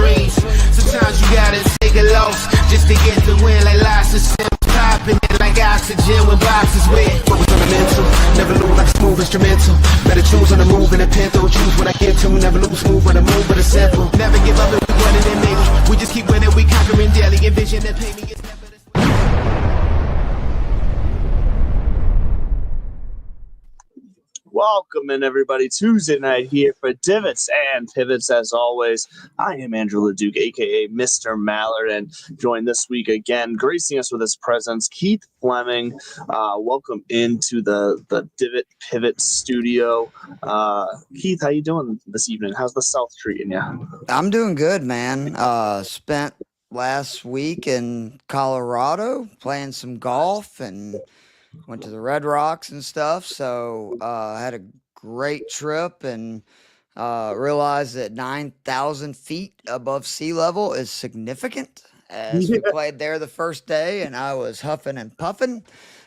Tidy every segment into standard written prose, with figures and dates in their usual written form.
dreams. Sometimes you gotta take a loss just to get the win, like lots of stems popping it like oxygen when boxes wet. Focus on the mental, never lose like smooth instrumental. Better choose on the move in a pinto, choose what I get to. Never lose move on the move, but it's simple. Never give up if we want it, and maybe we just keep winning, we conquering daily. Envision that painting is never the Welcome in, everybody. Tuesday night here for Divots and Pivots, as always. I am Andrew LeDuc, a.k.a. Mr. Mallard, and joined this week again, gracing us with his presence, Keith Fleming. Welcome into the Divot Pivot studio. Keith, how you doing this evening? How's the South treating you? I'm doing good, man. Spent last week in Colorado playing some golf and went to the Red Rocks and stuff. So I had a great trip and realized that 9,000 feet above sea level is significant. As we played there the first day, and I was huffing and puffing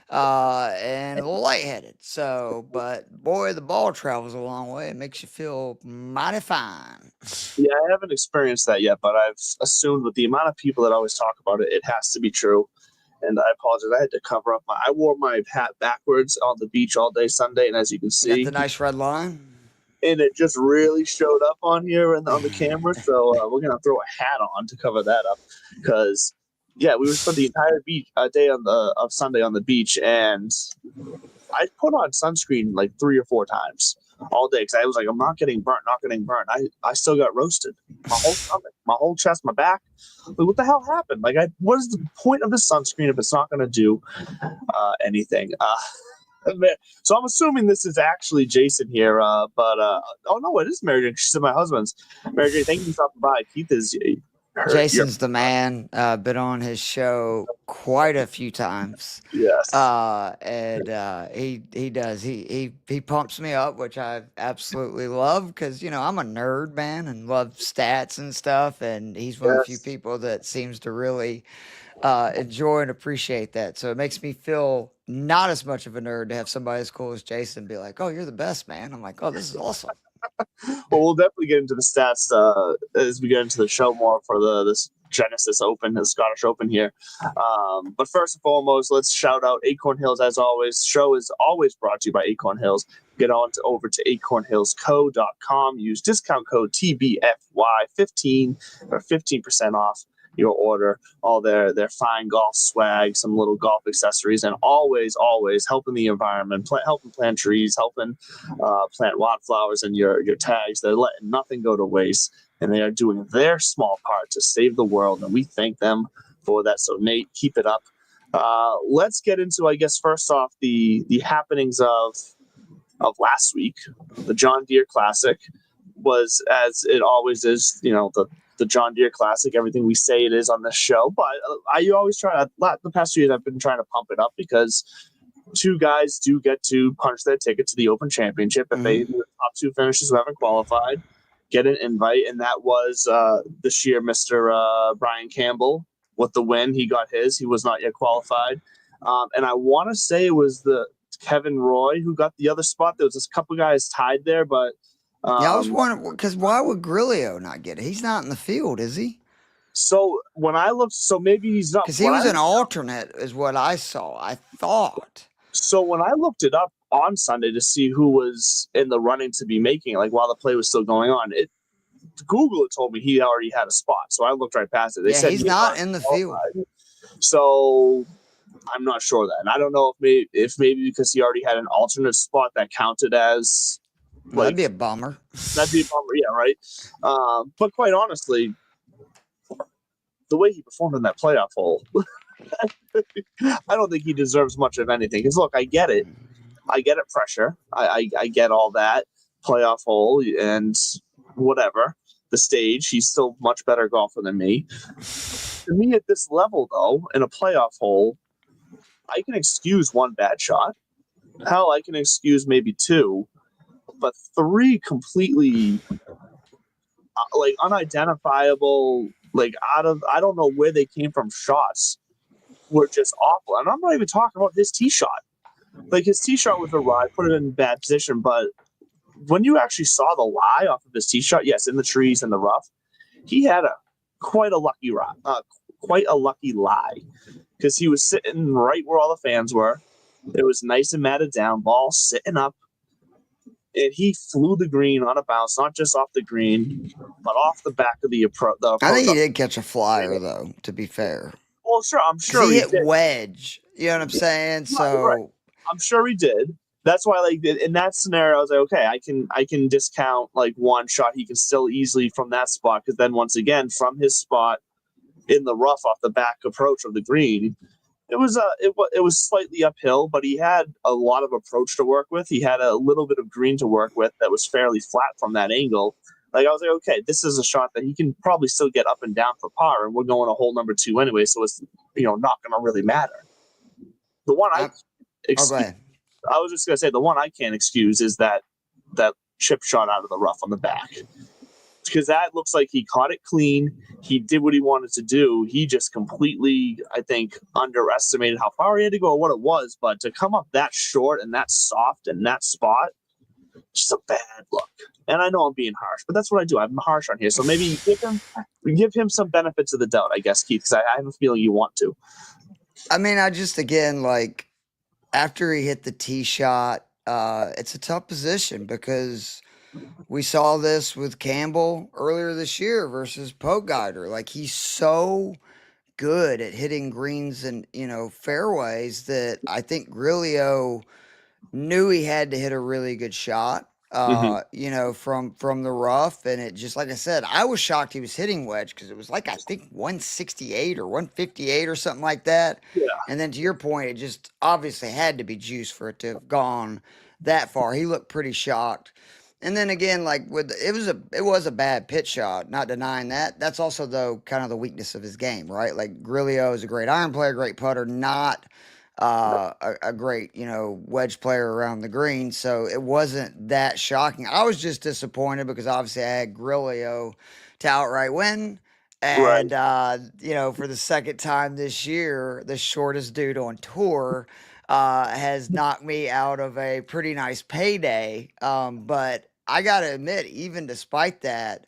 and a little lightheaded. So, but boy, the ball travels a long way. It makes you feel mighty fine. Yeah, I haven't experienced that yet, but I've assumed with the amount of people that always talk about it, it has to be true. And I apologize. I had to cover up I wore my hat backwards on the beach all day Sunday, and as you can see, got the nice red line, and it just really showed up on here and on the camera. So we're gonna throw a hat on to cover that up, because yeah, we spent the entire day of Sunday on the beach, and I put on sunscreen like 3 or 4 times all day because I was like, I'm not getting burnt. I still got roasted. My whole stomach, my whole chest, my back. Like, what the hell happened? Like, what is the point of the sunscreen if it's not going to do anything? So I'm assuming this is actually Jason here, but oh no, it is Mary Jane. She's my husband's. Mary Jane, thank you for stopping by. Keith is. Jason's the man. Been on his show quite a few times. Yes. And he does. He pumps me up, which I absolutely love, because I'm a nerd, man, and love stats and stuff. And he's one of the few people that seems to really enjoy and appreciate that. So it makes me feel not as much of a nerd to have somebody as cool as Jason be like, "Oh, you're the best, man." I'm like, "Oh, this is awesome." Well, we'll definitely get into the stats as we get into the show more for this Genesis Open, the Scottish Open here. But first and foremost, let's shout out Acorn Hills as always. The show is always brought to you by Acorn Hills. Get on over to acornhillsco.com. Use discount code TBFY15 for 15% off your order, all their fine golf swag, some little golf accessories, and always helping the environment, helping plant trees, helping plant wildflowers in your tags. They're letting nothing go to waste, and they are doing their small part to save the world, and we thank them for that. So Nate, keep it up. Let's get into, I guess, first off, the happenings of last week. The John Deere Classic was, as it always is, the John Deere Classic, everything we say it is on this show. But I always try, the past 2 years I've been trying to pump it up, because 2 guys do get to punch their ticket to the Open Championship. If the top 2 finishes who haven't qualified get an invite, and that was this year Mr. Brian Campbell with the win. He got his. He was not yet qualified. And I want to say it was the Kevin Roy who got the other spot. There was a couple guys tied there, but I was wondering, because why would Grillo not get it? He's not in the field, is he? So when I looked, so maybe he's not. Because he was an alternate, is what I saw. I thought. So when I looked it up on Sunday to see who was in the running to be making, like while the play was still going on, Google had told me he already had a spot. So I looked right past it. They said he's not in the field. So I'm not sure that. And I don't know if maybe because he already had an alternate spot that counted as. That'd be a bummer. That'd be a bummer, yeah, right? But quite honestly, the way he performed in that playoff hole, I don't think he deserves much of anything. Because, look, I get it. I get it, pressure. I get all that. Playoff hole and whatever. The stage, he's still much better golfer than me. To me, at this level, though, in a playoff hole, I can excuse 1 bad shot. Hell, I can excuse maybe 2. But 3 completely unidentifiable, I don't know where they came from shots were just awful. And I'm not even talking about his tee shot. Like, his tee shot was a ride, put it in bad position. But when you actually saw the lie off of his tee shot, yes, in the trees and the rough, he had a quite a lucky lie, because he was sitting right where all the fans were. It was nice and matted down, ball sitting up, and he flew the green on a bounce, not just off the green, but off the back of the approach. I think he did catch a flyer, though, to be fair. Well, sure, I'm sure he he hit did. wedge. You know what I'm saying? So right. I'm sure he did. That's why, like, in that scenario, I was like, okay, I can discount like one shot. He can still easily from that spot, because then once again from his spot in the rough off the back approach of the green, it was slightly uphill, but he had a lot of approach to work with. He had a little bit of green to work with that was fairly flat from that angle. Like, I was like, okay, this is a shot that he can probably still get up and down for par, and we're going a hole number 2 anyway, so it's not going to really matter. The one go ahead. I was just going to say the one I can't excuse is that chip shot out of the rough on the back, because that looks like he caught it clean. He did what he wanted to do. He just completely, I think, underestimated how far he had to go or what it was. But to come up that short and that soft in that spot, just a bad look. And I know I'm being harsh, but that's what I do. I'm harsh on here. So maybe give him some benefits of the doubt, I guess, Keith, because I have a feeling you want to. I mean, I just, again, like, after he hit the tee shot, it's a tough position, because we saw this with Campbell earlier this year versus Pogacar. Like, he's so good at hitting greens and, fairways that I think Grillo knew he had to hit a really good shot, from the rough. And it just, like I said, I was shocked he was hitting wedge, because it was like, I think 168 or 158 or something like that. Yeah. And then to your point, it just obviously had to be juice for it to have gone that far. He looked pretty shocked. And then again, like it was a bad pitch shot, not denying that. That's also, though, kind of the weakness of his game, right? Like, Grillo is a great iron player, great putter, not a great, wedge player around the green. So it wasn't that shocking. I was just disappointed because obviously I had Grillo to outright win. And, for the second time this year, the shortest dude on tour has knocked me out of a pretty nice payday. But I got to admit, even despite that,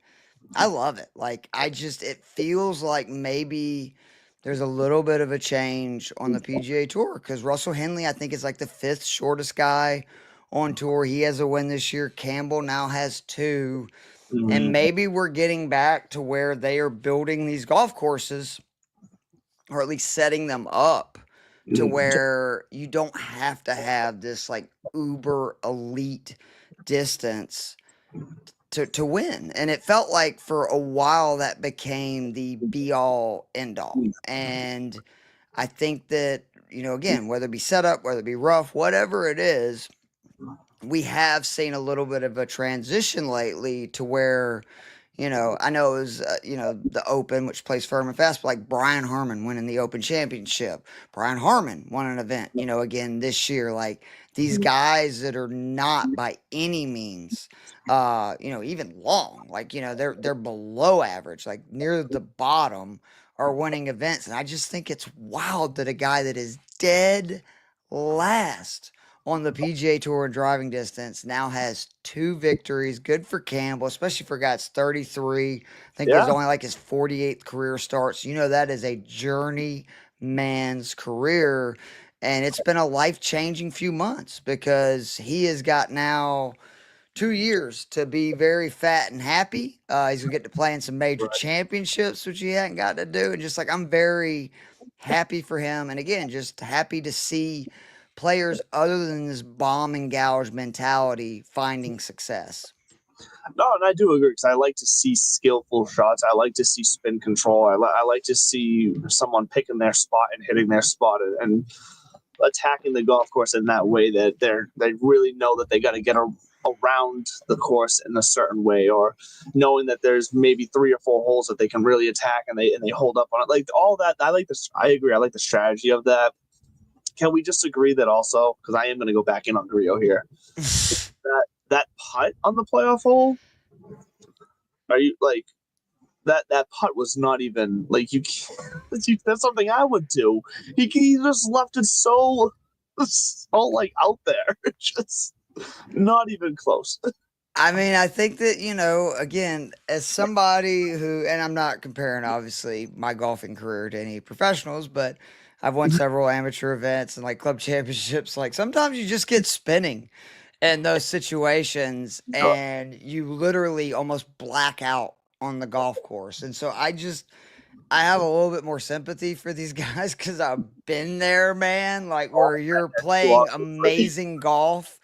I love it. Like, it feels like maybe there's a little bit of a change on the PGA Tour, because Russell Henley, I think, is like the 5th shortest guy on tour. He has a win this year. Campbell now has 2. Mm-hmm. And maybe we're getting back to where they are building these golf courses, or at least setting them up to where you don't have to have this like uber elite distance to win. And it felt like for a while that became the be all end all. And I think that, again, whether it be setup, whether it be rough, whatever it is, we have seen a little bit of a transition lately to where, I know it was, the Open, which plays firm and fast, but like Brian Harmon winning the Open Championship. Brian Harmon won an event, again this year. Like, these guys that are not by any means, even long, like, they're below average, like near the bottom, are winning events. And I just think it's wild that a guy that is dead last on the PGA Tour in driving distance now has 2 victories. Good for Campbell, especially for a guy that's 33. I think it's only like his 48th career start. So, that is a journeyman's career. And it's been a life-changing few months, because he has got now 2 years to be very fat and happy. He's going to get to play in some major championships, which he hadn't got to do. And just like, I'm very happy for him. And again, just happy to see players other than this bomb and gouge mentality finding success. No, and I do agree, because I like to see skillful shots. I like to see spin control. I like to see someone picking their spot and hitting their spot and attacking the golf course in that way that they really know that they got to get around the course in a certain way, or knowing that there's maybe 3 or 4 holes that they can really attack and they hold up on it. Like, all that, I like this. I agree. I like the strategy of that. Can we just agree that also, because I am going to go back in on Grillo here, that putt on the playoff hole, are you like that putt was not even like that's something I would do. He just left it so like out there, just not even close. I mean, I think that, again, as somebody who, and I'm not comparing obviously my golfing career to any professionals, but I've won several amateur events and like club championships. Like sometimes you just get spinning in those situations and you literally almost black out on the golf course. And so I have a little bit more sympathy for these guys because I've been there, man. Like where you're playing amazing golf,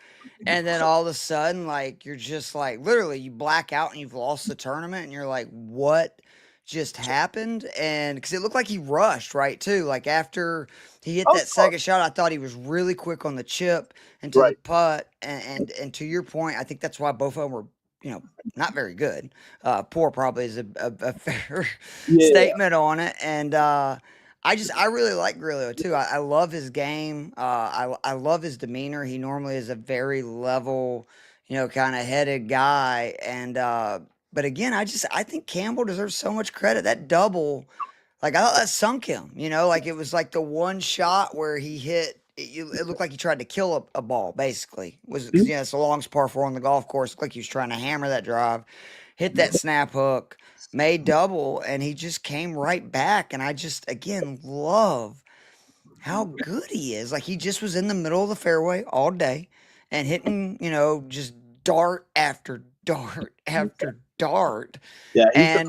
and then all of a sudden, like you're just like literally you black out and you've lost the tournament, and you're like, what just happened? And because it looked like he rushed, right, too. Like after he hit that second shot, I thought he was really quick on the chip and to the putt. And to your point, I think that's why both of them were, not very good. Poor probably is a fair statement on it. And I really like Grillo too. I love his game. I love his demeanor. He normally is a very level, kind of headed guy. And but again, I think Campbell deserves so much credit. That double, like I thought that sunk him. Like it was like the one shot where he hit. It looked like he tried to kill a ball, basically. Was because it's the longest par four on the golf course. Looked like he was trying to hammer that drive, hit that snap hook, made double, and he just came right back. And I just again love how good he is. Like he just was in the middle of the fairway all day and hitting, just dart after dart after dart. Yeah, and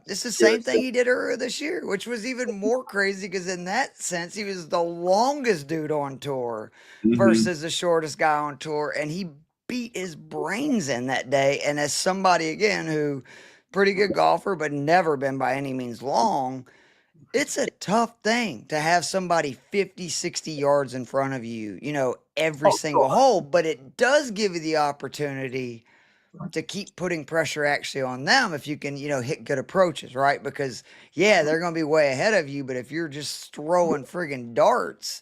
it's the same thing he did earlier this year, which was even more crazy because in that sense, he was the longest dude on tour versus the shortest guy on tour. And he beat his brains in that day. And as somebody, again, who pretty good golfer, but never been by any means long, it's a tough thing to have somebody 50, 60 yards in front of you, every single hole. But it does give you the opportunity to keep putting pressure actually on them if you can, hit good approaches, right? Because, they're going to be way ahead of you. But if you're just throwing friggin' darts,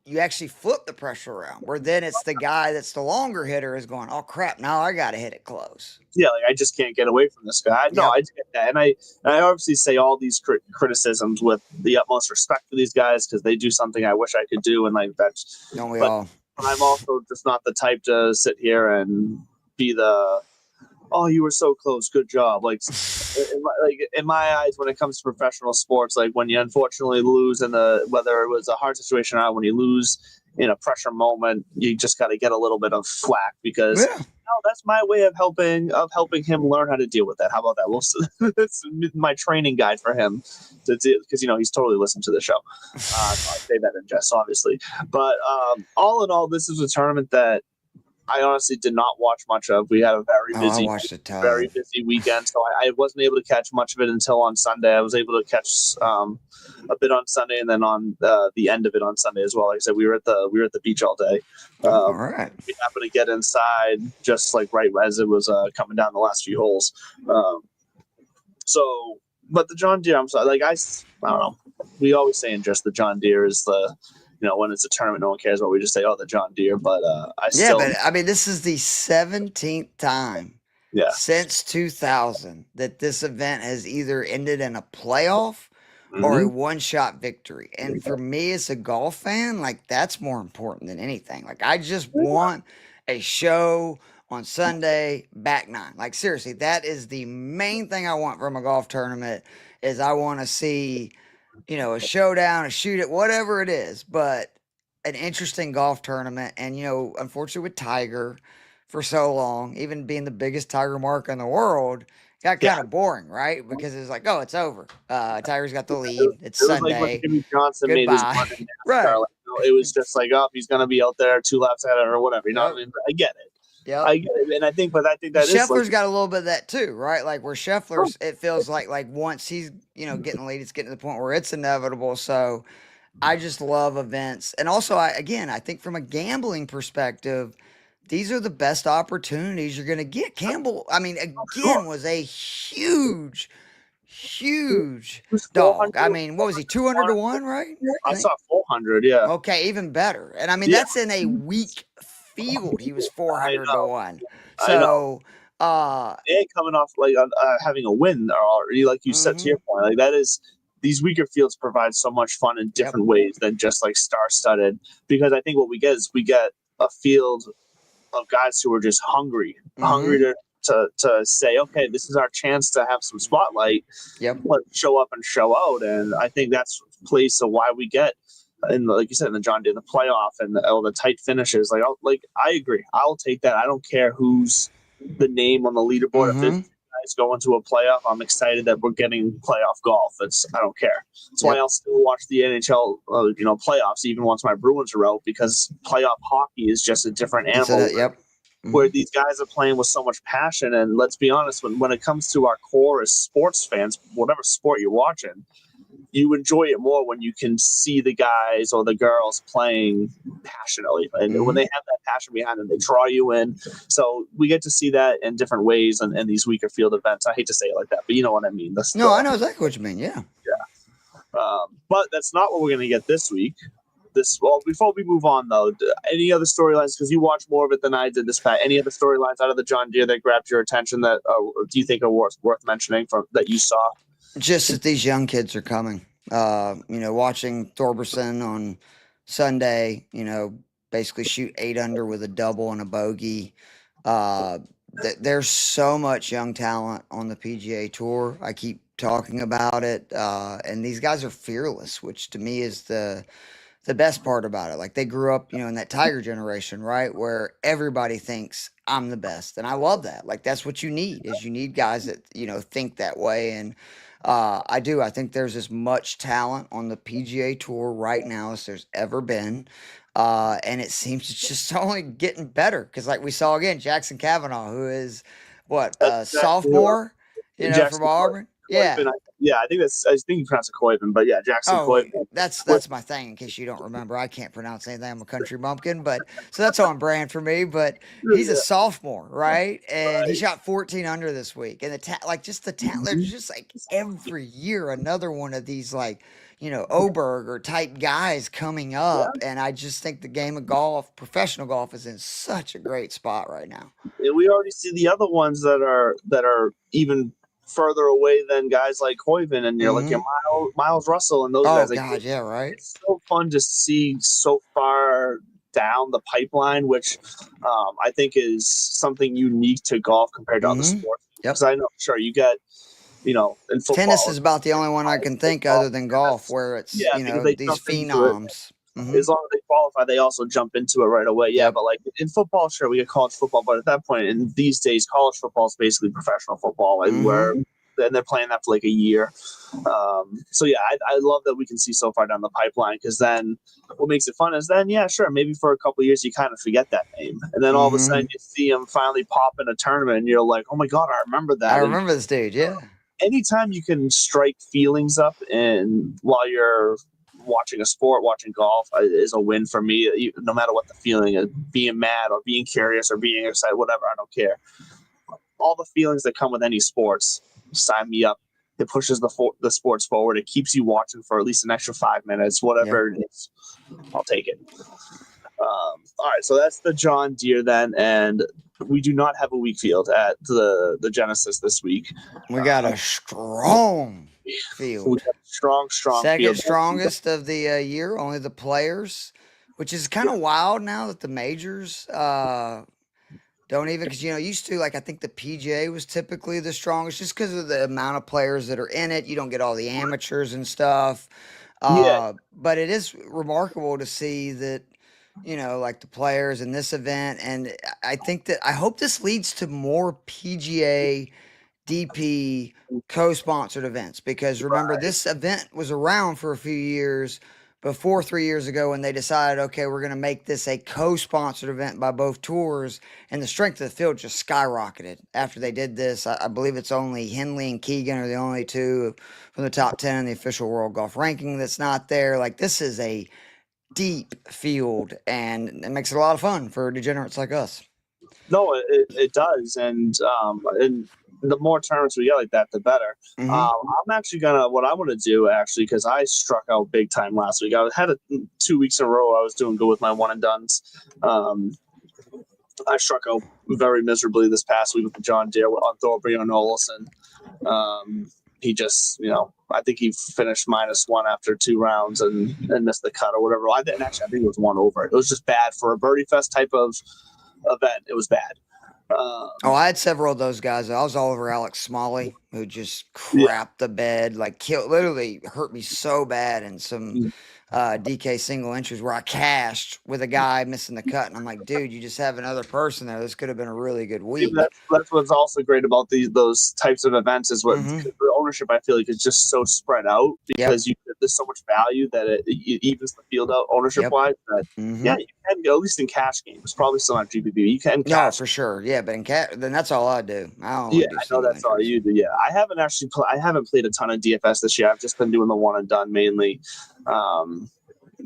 you actually flip the pressure around, where then it's the guy that's the longer hitter is going, oh, crap, now I got to hit it close. Yeah, like I just can't get away from this guy. No, I get that. And I obviously say all these criticisms with the utmost respect for these guys because they do something I wish I could do. And like that's, don't we all? I'm also just not the type to sit here and be the, oh, you were so close, good job. Like in my eyes, when it comes to professional sports, like when you unfortunately lose whether it was a hard situation or not, when you lose in a pressure moment, you just got to get a little bit of flack because that's my way of helping him learn how to deal with that. How about that? Well, it's my training guide for him to do because he's totally listened to the show. I say that in jest, obviously, but all in all, this is a tournament that I honestly did not watch much of. We had a very busy weekend, so I wasn't able to catch much of it until on Sunday. I was able to catch a bit on Sunday, and then on the end of it on Sunday as well. Like I said, we were at the beach all day. All right. We happened to get inside just like right as it was coming down the last few holes. But the John Deere, I'm sorry, like I don't know. We always say in just the John Deere is the. When it's a tournament, no one cares what we just say. Oh, the John Deere, but but I mean, this is the 17th time since 2000 that this event has either ended in a playoff or a one-shot victory. And for me, as a golf fan, like that's more important than anything. Like I just want a show on Sunday, back nine. Like seriously, that is the main thing I want from a golf tournament. Is I want to see. A showdown, a shoot it, whatever it is, but an interesting golf tournament. And, unfortunately with Tiger for so long, even being the biggest Tiger mark in the world, got kind of boring, right? Because it's like, oh, it's over. Tiger's got the lead. It's Sunday. Like when Jimmy Johnson made his run in NASCAR. Right. Like, it was just like, oh, he's going to be out there 2 laps ahead or whatever. You know what I mean? I get it. Yeah, I get it. And I think that Scheffler's got a little bit of that too, right? Like where Scheffler's, it feels like once he's getting the lead, it's getting to the point where it's inevitable. So I just love events, and also I think from a gambling perspective, these are the best opportunities you're going to get. Campbell, I mean, again, was a huge dog. I mean, what was he, 200 to 1, right? I saw 400, yeah. Okay, even better. And I mean, that's in a weak field. He was 400 to 1. So they coming off like having a win already, like you said to your point. Like that is, these weaker fields provide so much fun in different ways than just like star-studded. Because I think what we get is a field of guys who are just hungry to say, okay, this is our chance to have some spotlight. Yep. Let's show up and show out. And I think that's plays to why we get, like you said, in the John Deere, the playoff and all the tight finishes. I agree. I'll take that. I don't care who's the name on the leaderboard. If this guy's going to a playoff, I'm excited that we're getting playoff golf. I don't care. That's why I'll still watch the NHL, playoffs even once my Bruins are out, because playoff hockey is just a different animal. Where these guys are playing with so much passion. And let's be honest, when it comes to our core as sports fans, whatever sport you're watching, you enjoy it more when you can see the guys or the girls playing passionately. And when they have that passion behind them, they draw you in. So we get to see that in different ways in these weaker field events. I hate to say it like that, but you know what I mean. I know exactly what you mean. Yeah. But that's not what we're going to get this week. Before we move on, though, any other storylines? Because you watch more of it than I did this past. Any other storylines out of the John Deere that grabbed your attention that do you think are worth mentioning that you saw? Just that these young kids are coming. Watching Thorberson on Sunday, basically shoot 8 under with a double and a bogey. There's so much young talent on the PGA Tour. I keep talking about it, and these guys are fearless, which to me is the best part about it. Like, they grew up, in that Tiger generation, right? Where everybody thinks I'm the best. And I love that. Like, that's what you need guys that, think that way. And I do. I think there's as much talent on the PGA Tour right now as there's ever been. And it seems it's just only getting better. Because like we saw again, Jackson Kavanaugh, who is sophomore, from Auburn. Yeah. I think you pronounce it Coyben, but yeah, Jackson Coyben. That's my thing, in case you don't remember. I can't pronounce anything. I'm a country bumpkin, so that's on brand for me. But he's a sophomore, right? And he shot 14 under this week. And the talent, there's just like every year another one of these Oberg or type guys coming up. Yeah. And I just think the game of golf, professional golf, is in such a great spot right now. And we already see the other ones that are even further away than guys like Coyben and like your Miles Russell and those guys. Oh God, yeah, right. It's so fun to see so far down the pipeline, which I think is something unique to golf compared to other sports. Because I know, sure, you get, in football, tennis is about the only one I can think other than golf where it's these phenoms. As long as they qualify, they also jump into it right away. Yeah, but like in football, sure, we get college football, but at that point, in these days, college football is basically professional football, and they're playing that for like a year. So yeah, I love that we can see so far down the pipeline, because then what makes it fun is then, maybe for a couple of years you kind of forget that name, and then all of a sudden you see him finally pop in a tournament, and you're like, oh my God, I remember that. I remember this dude. Yeah. Anytime you can strike feelings up, and while you're watching a sport, watching golf is a win for me, no matter what the feeling is, being mad or being curious or being excited, whatever, I don't care. All the feelings that come with any sports, sign me up. It pushes the sports forward. It keeps you watching for at least an extra 5 minutes, whatever it is. I'll take it. All right, so that's the John Deere then, and we do not have a weak field at the Genesis this week. We got a strong field. We got strong second field. Strongest of the year. Only the players, which is kind of wild now that the majors don't even, because used to, like, I think the PGA was typically the strongest just because of the amount of players that are in it. You don't get all the amateurs and stuff. But it is remarkable to see that, like the players in this event. And I hope this leads to more PGA DP co-sponsored events, because remember, this event was around for a few years before 3 years ago when they decided, okay, we're going to make this a co-sponsored event by both tours, and the strength of the field just skyrocketed after they did this. I believe it's only Henley and Keegan are the only two from the top 10 in the official world golf ranking that's not there. Like, this is a deep field, and it makes it a lot of fun for degenerates like us. No, it does, and the more tournaments we get like that, the better. I'm actually what I want to do, actually, because I struck out big time last week. I had 2 weeks in a row I was doing good with my one and dones. I struck out very miserably this past week with the John Deere on Thorbjorn Olesen. He just, I think he finished -1 after 2 rounds and missed the cut or whatever. I think it was 1 over. It was just bad for a birdie fest type of event. It was bad. I had several of those guys. I was all over Alex Smalley, who just Yeah. crapped the bed, like literally hurt me so bad in some DK single entries where I cashed with a guy missing the cut, and I'm like, dude, you just have another person there. This could have been a really good week. That's what's also great about those types of events is what Mhm. the ownership I feel like is just so spread out because there's so much value that it evens the field out ownership wise. That Mhm. you can go at least in cash games, probably still not GBB. You can No, cash. for sure. Yeah, but then that's all I do. I only Yeah, do I know single that's all entries. you do. Yeah, I haven't actually I haven't played a ton of DFS this year. I've just been doing the one and done mainly.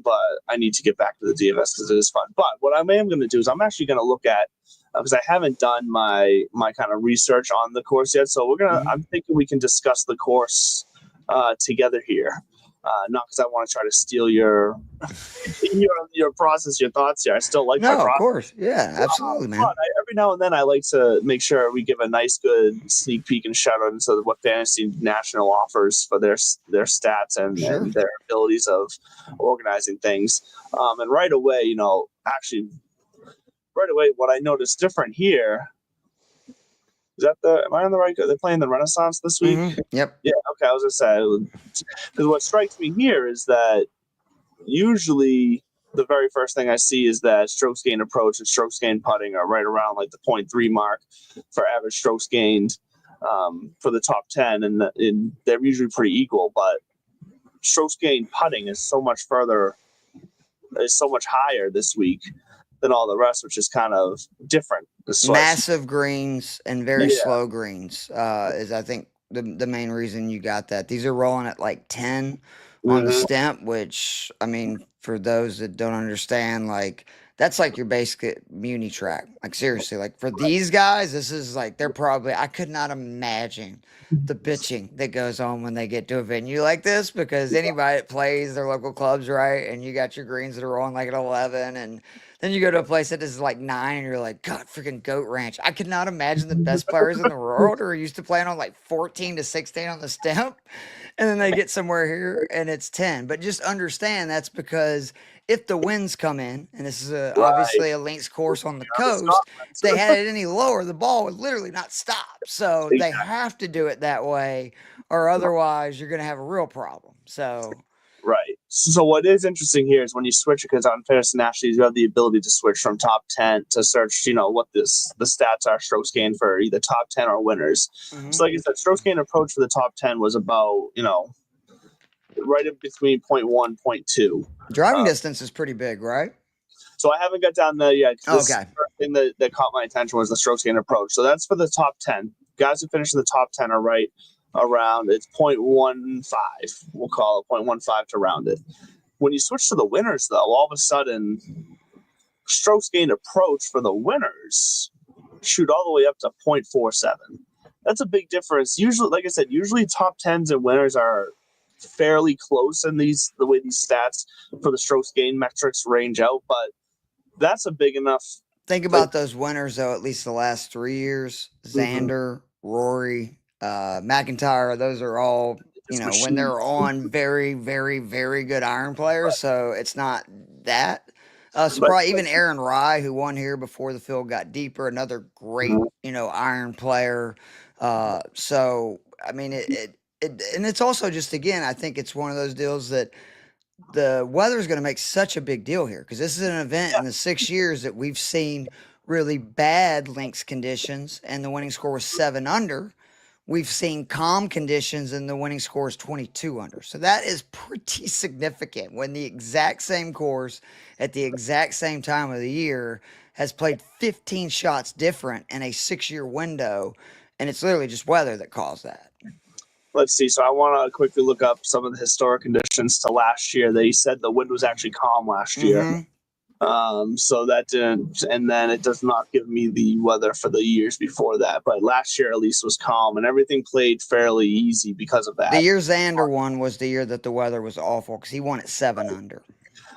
But I need to get back to the DFS because it is fun. But what I am going to do is I'm actually going to look at because I haven't done my kind of research on the course yet. So I'm thinking we can discuss the course together here. Not because I want to try to steal your process, your thoughts here. I still like my No, of process. courst. Yeah, absolutely, man. But every now and then I like to make sure we give a nice, good sneak peek and shout out into what Fantasy National offers for their stats and their abilities of organizing things. And right away, what I noticed different here is that am I on the right? They're playing the Renaissance this week. Mhm. Yep. Yeah. Okay. I was gonna say because what strikes me here is that usually the very first thing I see is that strokes gained approach and strokes gained putting are right around like the 0.3 mark for average strokes gained for the top 10, and they're usually pretty equal. But strokes gained putting is so much higher this week than all the rest, which is kind of different. Massive greens and very Yeah. slow greens is, I think, the main reason you got that. These are rolling at like 10 on the stemp, which, I mean, for those that don't understand, like, that's like your basic muni track. Like, seriously, like, for these guys, this is like, I could not imagine the bitching that goes on when they get to a venue like this, because anybody that plays their local clubs, right, and you got your greens that are rolling like at 11, and then you go to a place that is like 9, and you're like, God, freaking Goat Ranch. I could not imagine the best players in the world are used to playing on like 14 to 16 on the stemp, and then they get somewhere here and it's 10. But just understand that's because if the winds come in, and this is obviously a links course on the coast, if they had it any lower, the ball would literally not stop. So they have to do it that way, or otherwise you're going to have a real problem. So. Right. So what is interesting here is when you switch it, because on Fantasy National, you have the ability to switch from top 10 to search, what the stats are strokes gained for either top 10 or winners. So like I said, strokes gained approach for the top 10 was about, right in between 0.1, 0.2. Driving distance is pretty big, right? So I haven't got down there yet. Okay. The first thing that caught my attention was the strokes gained approach. So that's for the top 10. Guys who finish in the top 10 are right around, it's 0.15. We'll call it 0.15 to round it. When you switch to the winners, though, all of a sudden, strokes gained approach for the winners shoot all the way up to 0.47. That's a big difference. Usually, like I said, top 10s and winners are fairly close in the way these stats for the strokes gained metrics range out, but that's a big enough. Think about those winners, though, at least the last 3 years. Xander, Rory, McIntyre, those are all, when they're on very, very, very good iron players. So it's not that. Surprise, even Aaron Rye, who won here before the field got deeper, another great, iron player. So, I mean, and it's also just, again, I think it's one of those deals that the weather is going to make such a big deal here, because this is an event in the 6 years that we've seen really bad links conditions, and the winning score was 7 under. We've seen calm conditions, and the winning score is 22 under. So that is pretty significant when the exact same course at the exact same time of the year has played 15 shots different in a 6-year window, and it's literally just weather that caused that. Let's see. So I want to quickly look up some of the historic conditions to last year. They said the wind was actually calm last year. So that didn't, and then it does not give me the weather for the years before that. But last year at least was calm, and everything played fairly easy because of that. The year Xander won was the year that the weather was awful, because he won at 7 under.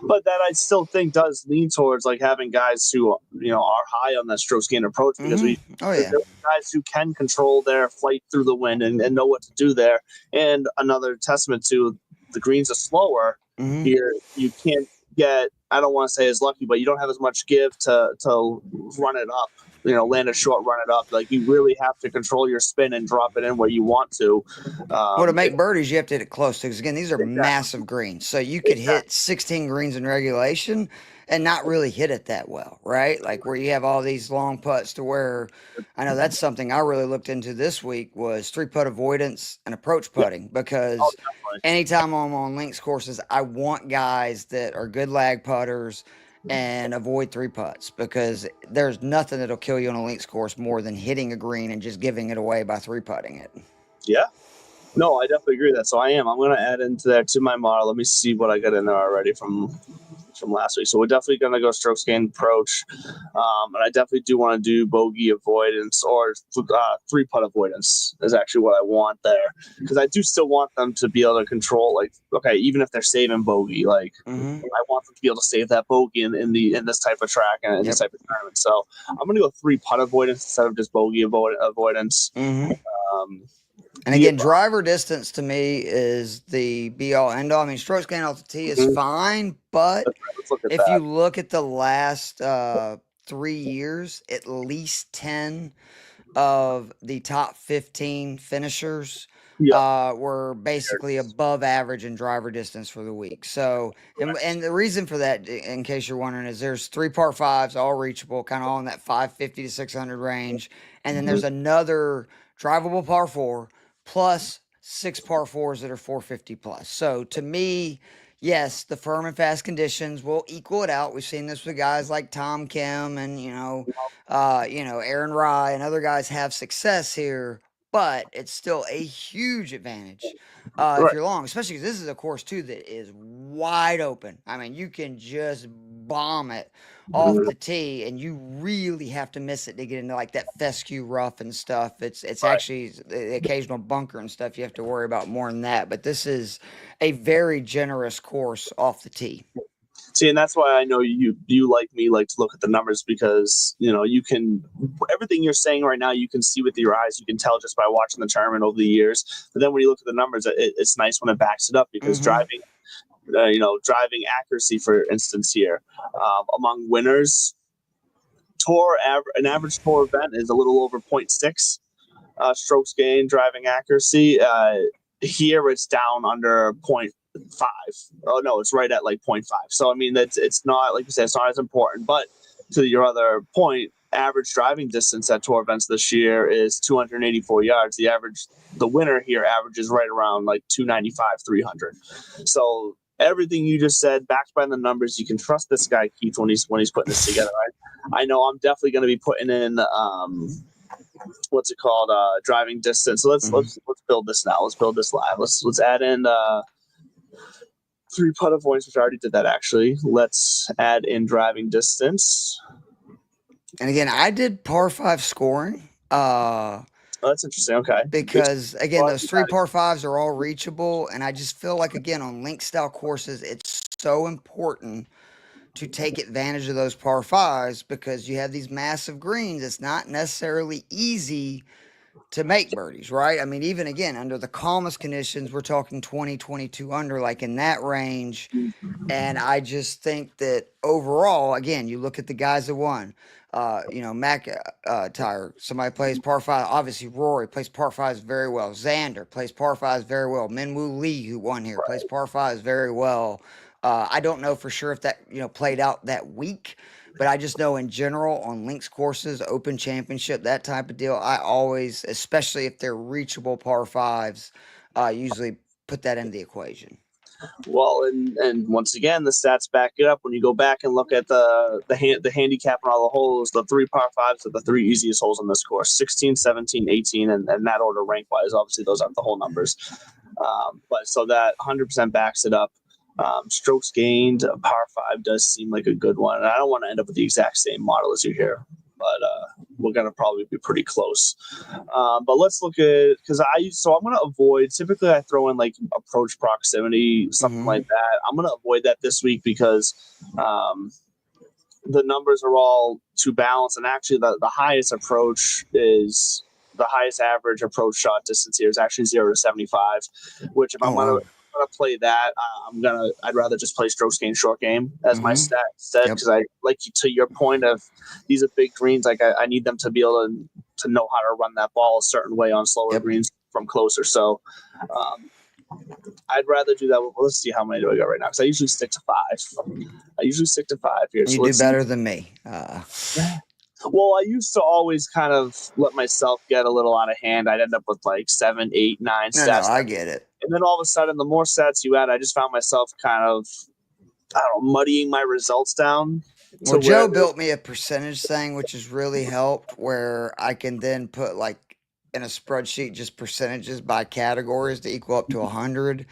But that I still think does lean towards like having guys who are high on that strokes gained approach, because guys who can control their flight through the wind and know what to do there. And another testament to the greens are slower here. You can't get, I don't want to say as lucky, but you don't have as much give to run it up. Land it short, run it up. Like, you really have to control your spin and drop it in where you want to. Well, to make birdies, you have to hit it close, because again, these are Exactly. massive greens. So you could hit 16 greens in regulation and not really hit it that well, right? Like where you have all these long putts, to where I know that's something I really looked into this week, was 3-putt avoidance and approach putting, because definitely. anytime I'm on links courses, I want guys that are good lag putters and avoid 3-putts, because there's nothing that'll kill you on a links course more than hitting a green and just giving it away by 3-putting it. Yeah. No, I definitely agree with that. So I'm going to add into that to my model. Let me see what I got in there already from last week. So we're definitely going to go strokes gained approach. And I definitely do want to do bogey avoidance, or 3-putt avoidance is actually what I want there. Because I do still want them to be able to control, like, okay, even if they're saving bogey, like, I want them to be able to save that bogey in this type of track and in this type of tournament. So I'm going to go 3-putt avoidance instead of just bogey avoidance. And again, driver distance to me is the be-all, end-all. I mean, strokes gained off the tee is fine, but if you look at the last 3 years, at least 10 of the top 15 finishers were basically above average in driver distance for the week. So, and the reason for that, in case you're wondering, is there's 3 par 5s, all reachable, kind of all in that 550 to 600 range. And then there's another drivable par 4, plus 6 par 4s that are 450 plus. So to me, yes, the firm and fast conditions will equal it out. We've seen this with guys like Tom Kim and Aaron Rye and other guys have success here, but it's still a huge advantage if you're long, especially because this is a course too that is wide open. I mean, you can just bomb it off the tee, and you really have to miss it to get into like that fescue rough and stuff. It's actually the occasional bunker and stuff you have to worry about more than that. But this is a very generous course off the tee. See, and that's why I know you like me like to look at the numbers, because you can, everything you're saying right now, you can see with your eyes. You can tell just by watching the tournament over the years. But then when you look at the numbers, it's nice when it backs it up, because driving accuracy, for instance, here among winners, an average tour event is a little over 0.6 strokes gained driving accuracy. Here it's down under 0.5. Oh no, it's right at like 0.5. So I mean, it's not, like you said, it's not as important. But to your other point, average driving distance at tour events this year is 284 yards. The winner here averages right around like 295, 300. So everything you just said, backed by the numbers, you can trust this guy Keith when he's putting this together. Right? I know I'm definitely going to be putting in driving distance. So let's build this now. Let's build this live. Let's add in 3-putt avoidance, which I already did that actually. Let's add in driving distance. And again, I did par 5 scoring. That's interesting. Okay. Because again, those 3 par 5s are all reachable, and I just feel like, again, on link style courses, it's so important to take advantage of those par 5s, because you have these massive greens. It's not necessarily easy to make birdies, right? I mean, even again, under the calmest conditions, we're talking 20, 22 under, like in that range. And I just think that overall, again, you look at the guys that won, McIntyre, somebody plays par 5. Obviously, Rory plays par 5s very well. Xander plays par 5s very well. Minwoo Lee, who won here, plays par 5s very well. I don't know for sure if that, played out that week, but I just know in general on links courses, Open Championship, that type of deal, I always, especially if they're reachable par 5s, usually put that into the equation. Well, and once again, the stats back it up. When you go back and look at the handicap on all the holes, the 3 par 5s are the 3 easiest holes on this course: 16, 17, 18, and that order rank wise. Obviously, those aren't the whole numbers, but so that 100% backs it up. Strokes gained, par 5 does seem like a good one. And I don't want to end up with the exact same model as you here, but we're going to probably be pretty close. But let's look at, I'm going to avoid, typically I throw in like approach proximity, something like that. I'm going to avoid that this week because the numbers are all too balanced. And actually the highest approach is, the highest average approach shot distance here is actually 0 to 75, which if I'm going to, gonna play that, I'd rather just play strokes gained short game as my stat instead, Yep. because I like to your point of these are big greens. Like I need them to be able to know how to run that ball a certain way on slower greens from closer. So I'd rather do that. Well, let's see how many do I got right now, because I usually stick to 5 here. You So do let's see. better than me. Well, I used to always kind of let myself get a little out of hand. I'd end up with like 7, 8, 9 No, sets. I get it. And then all of a sudden, the more sets you add, I just found myself kind of, I don't know, muddying my results down. Well, Joe built me a percentage thing, which has really helped, where I can then put like in a spreadsheet just percentages by categories to equal up to 100.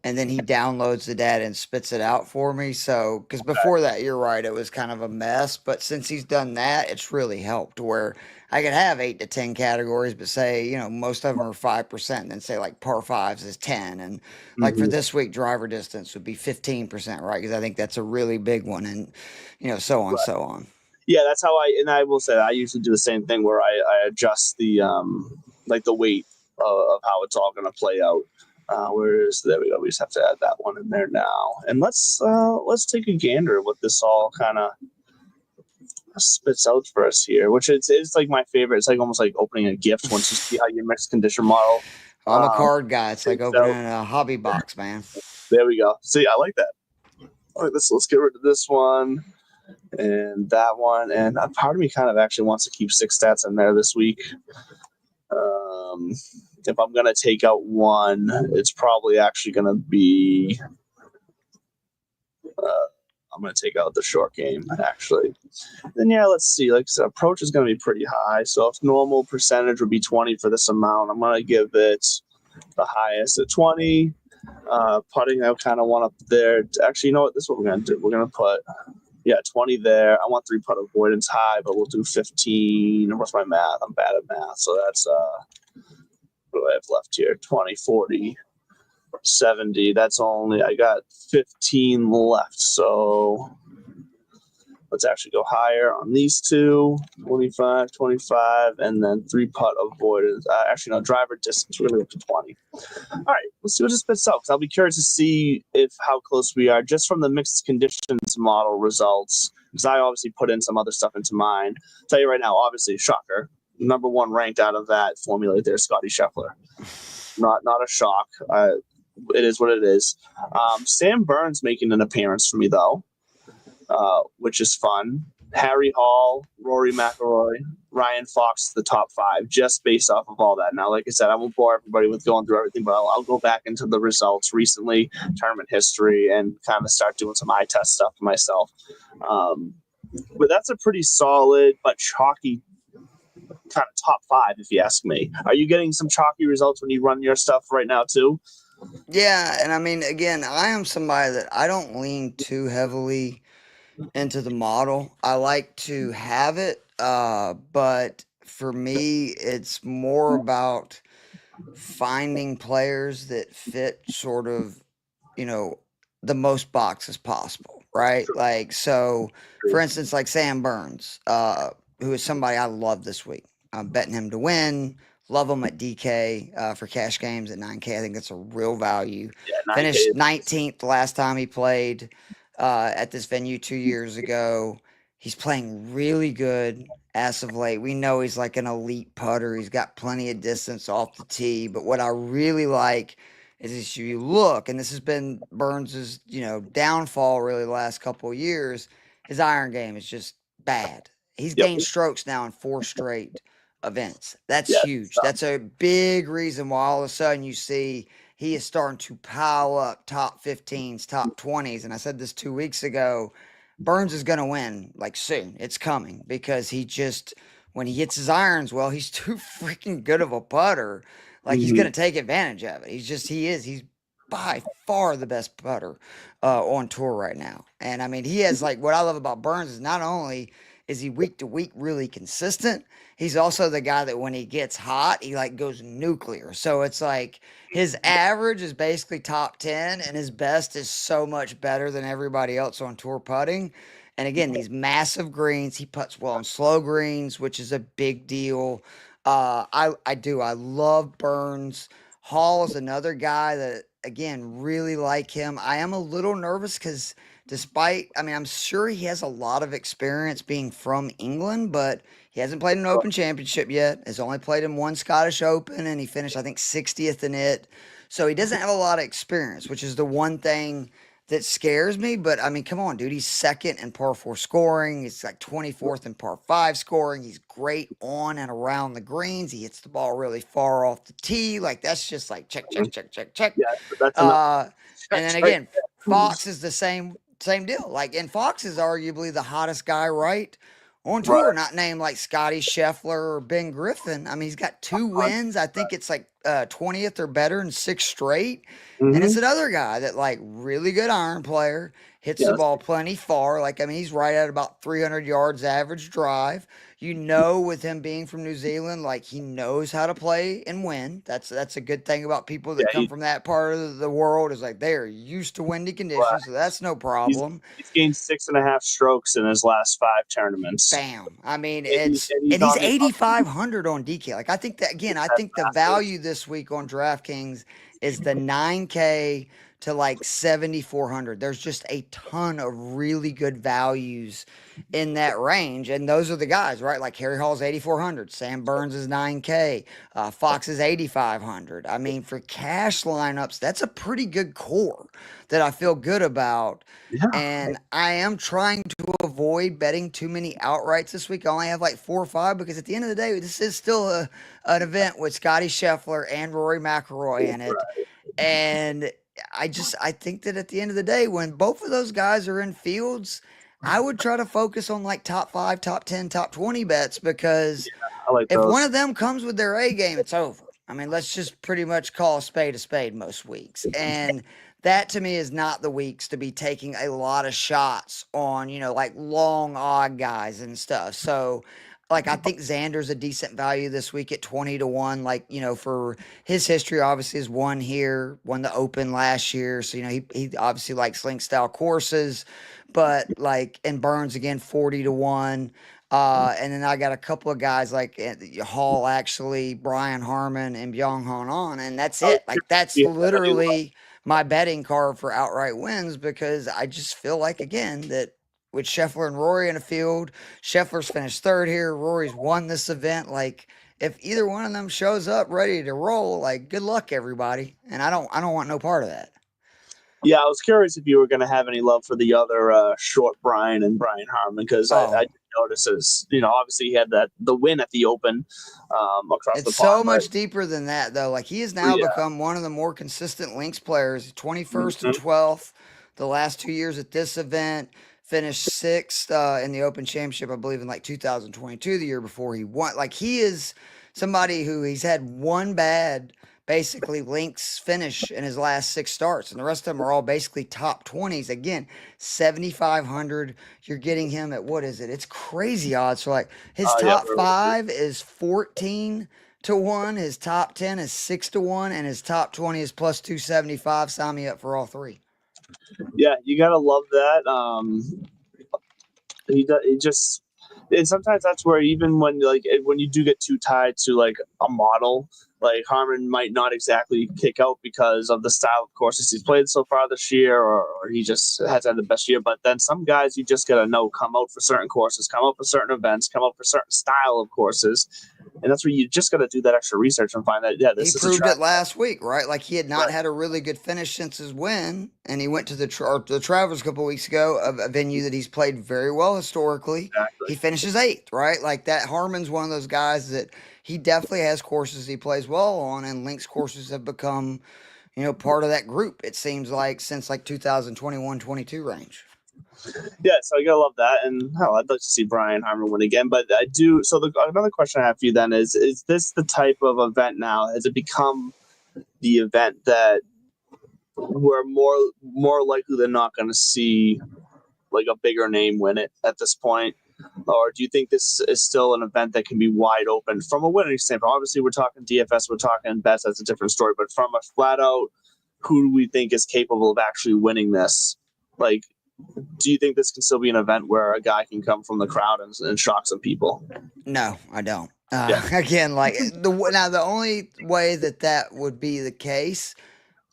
And then he downloads the data and spits it out for me. So, because before that, you're right, it was kind of a mess. But since he's done that, it's really helped where I could have 8 to 10 categories, but say, most of them are 5%, and then say like par fives is 10. And like for this week, driver distance would be 15%, right? Because I think that's a really big one. And, so on, so on. Yeah, that's how I will say that I usually do the same thing where I adjust the, like the weight of how it's all going to play out. There we go. We just have to add that one in there now. And let's take a gander at what this all kind of spits out for us here, which it's like my favorite. It's like almost like opening a gift once you see how your mixed condition model. I'm a card guy. It's like opening a hobby box, man. There we go. See, I like that. All right, let's get rid of this one and that one. And part of me kind of actually wants to keep 6 stats in there this week. If I'm going to take out one, it's probably actually going to be I'm going to take out the short game, actually. Then, yeah, let's see. Like I said, approach is going to be pretty high. So if normal percentage would be 20 for this amount, I'm going to give it the highest at 20. Putting, I kind of want up there. Actually, you know what? This is what we're going to do. We're going to put, 20 there. I want 3-putt avoidance high, but we'll do 15. What's my math? I'm bad at math. So that's, what do I have left here? 20, 40, 70. That's I got 15 left. So let's actually go higher on these two, 25, 25, and then 3-putt avoidance. Actually, no, driver distance. We're going to go to 20. All right, let's see what it spits out, because I'll be curious to see how close we are just from the mixed conditions model results, because I obviously put in some other stuff into mine. I'll tell you right now, obviously, shocker. Number 1 ranked out of that formula there, Scotty Scheffler. Not a shock. It is what it is. Sam Burns making an appearance for me, though, which is fun. Harry Hall, Rory McIlroy, Ryan Fox, the top 5, just based off of all that. Now, like I said, I won't bore everybody with going through everything, but I'll go back into the results recently, tournament history, and kind of start doing some eye test stuff for myself. But that's a pretty solid but chalky kind of top 5, if you ask me. Are you getting some chalky results when you run your stuff right now too? Yeah, and I mean, again, I am somebody that I don't lean too heavily into the model. I like to have it, but for me, it's more about finding players that fit sort of, the most boxes possible, right? Like, so, for instance, like Sam Burns, who is somebody I love this week. I'm betting him to win. Love him at DK for cash games at 9K. I think that's a real value. Yeah, Finished 19th the last time he played at this venue 2 years ago. He's playing really good as of late. We know he's like an elite putter. He's got plenty of distance off the tee. But what I really like is if you look, and this has been Burns's, downfall really the last couple of years, his iron game is just bad. He's gained strokes now in 4 straight events. That's huge. That's a big reason why all of a sudden you see he is starting to pile up top 15s, top 20s. And I said this 2 weeks ago, Burns is going to win like soon. It's coming because when he hits his irons, well, he's too freaking good of a putter. Like he's going to take advantage of it. He's by far the best putter on tour right now. And I mean, he has what I love about Burns is not only is he week to week really consistent, he's also the guy that when he gets hot, he goes nuclear. So it's like his average is basically top 10 and his best is so much better than everybody else on tour putting. And again, these massive greens, he puts well on slow greens, which is a big deal. I love Burns. Hall is another guy that again, really like him. I am a little nervous because I'm sure he has a lot of experience being from England, but he hasn't played an Open Championship yet. Has only played in one Scottish Open, and he finished, I think, 60th in it. So he doesn't have a lot of experience, which is the one thing that scares me. But I mean, come on, dude. He's second in par four scoring. He's like 24th in par five scoring. He's great on and around the greens. He hits the ball really far off the tee. Like, that's just like check, check, check, check, check. Yeah, that's enough. And then again, Fox is the same deal. Like, and Fox is arguably the hottest guy, right? On tour, Right. not named like Scotty Scheffler or Ben Griffin. I mean, he's got 2 wins. I think it's like 20th or better in 6 straight. And it's another guy that, like, really good iron player, hits the Yes. ball plenty far. Like, I mean, he's right at about 300 yards average drive. You know, with him being from New Zealand, like, he knows how to play and win. That's a good thing about people that Yeah, come from that part of the world, is like they are used to windy conditions, so that's no He's, problem. he's gained 6.5 strokes in his last 5 tournaments. Bam. I mean, And he's on the 8,500 on DK. Like, I think that, again, I think the massive. value this week on DraftKings is the 9K to like 7,400. There's just a ton of really good values in that range, and those are the guys, right? Like Harry Hall's 8,400, Sam Burns is 9K, Fox is 8,500. I mean, for cash lineups, that's a pretty good core that I feel good about. Yeah. And I am trying to avoid betting too many outrights this week. I only have like 4 or 5, because at the end of the day, this is still an event with Scotty Scheffler and Rory McIlroy in it. And I think that at the end of the day, when both of those guys are in fields, I would try to focus on like top 5, top 10, top 20 bets, because I like if those. one of them comes with their A game, it's over. I mean, let's just pretty much call a spade most weeks. And that to me is not the weeks to be taking a lot of shots on, like long odd guys and stuff. So, like, I think Xander's a decent value this week at 20-1. Like, for his history, obviously has won the Open last year. So, he obviously likes link style courses, but like, and Burns again, 40-1. And then I got a couple of guys like Hall, actually, Brian Harmon, and Byung Hun On, and that's it. Like, that's literally my betting card for outright wins, because I just feel like, again, that with Scheffler and Rory in the field, Scheffler's finished third here, Rory's won this event. Like, if either one of them shows up ready to roll, like, good luck, everybody. And I don't want no part of that. Yeah, I was curious if you were going to have any love for the other short Brian and Brian Harmon, because I did notice, as obviously he had the win at the Open across the pond. It's so much deeper than that, though. Like, he has now become one of the more consistent links players. 21st and 12th the last 2 years at this event. Finished 6th in the Open Championship, I believe, in like 2022, the year before he won. Like, he is somebody who he's had one bad, basically, links finish in his last 6 starts, and the rest of them are all basically top 20s. Again, 7,500. You're getting him at, what is it? It's crazy odds. So, like, his top 5 is 14-1. His top 10 is 6-1, and his top 20 is plus 275. Sign me up for all 3. Yeah, you gotta love that. He just, and sometimes that's where, even when you do get too tied to like a model, like Harmon might not exactly kick out because of the style of courses he's played so far this year, or he just has had the best year. But then some guys, you just gotta know, come out for certain courses, come out for certain events, come out for certain style of courses, and that's where you just gotta do that extra research and find that this he is proved it last week, right? Like, he had not had a really good finish since his win, and he went to the Travers a couple of weeks ago, a venue that he's played very well historically. Exactly. He finishes 8th, right? Like, that Harmon's one of those guys that he definitely has courses he plays well on, and links courses have become, part of that group, it seems like, since like 2021-22 range. Yeah, so I gotta love that, and I'd like to see Brian Harmon win again. But I do. So another question I have for you then is this the type of event now? Has it become the event that we're more likely than not going to see like a bigger name win it at this point? Or do you think this is still an event that can be wide open from a winning standpoint? Obviously, we're talking DFS, we're talking bets, that's a different story. But from a flat out, who do we think is capable of actually winning this? Like, do you think this can still be an event where a guy can come from the crowd and shock some people? No, I don't. Again, like, the only way that would be the case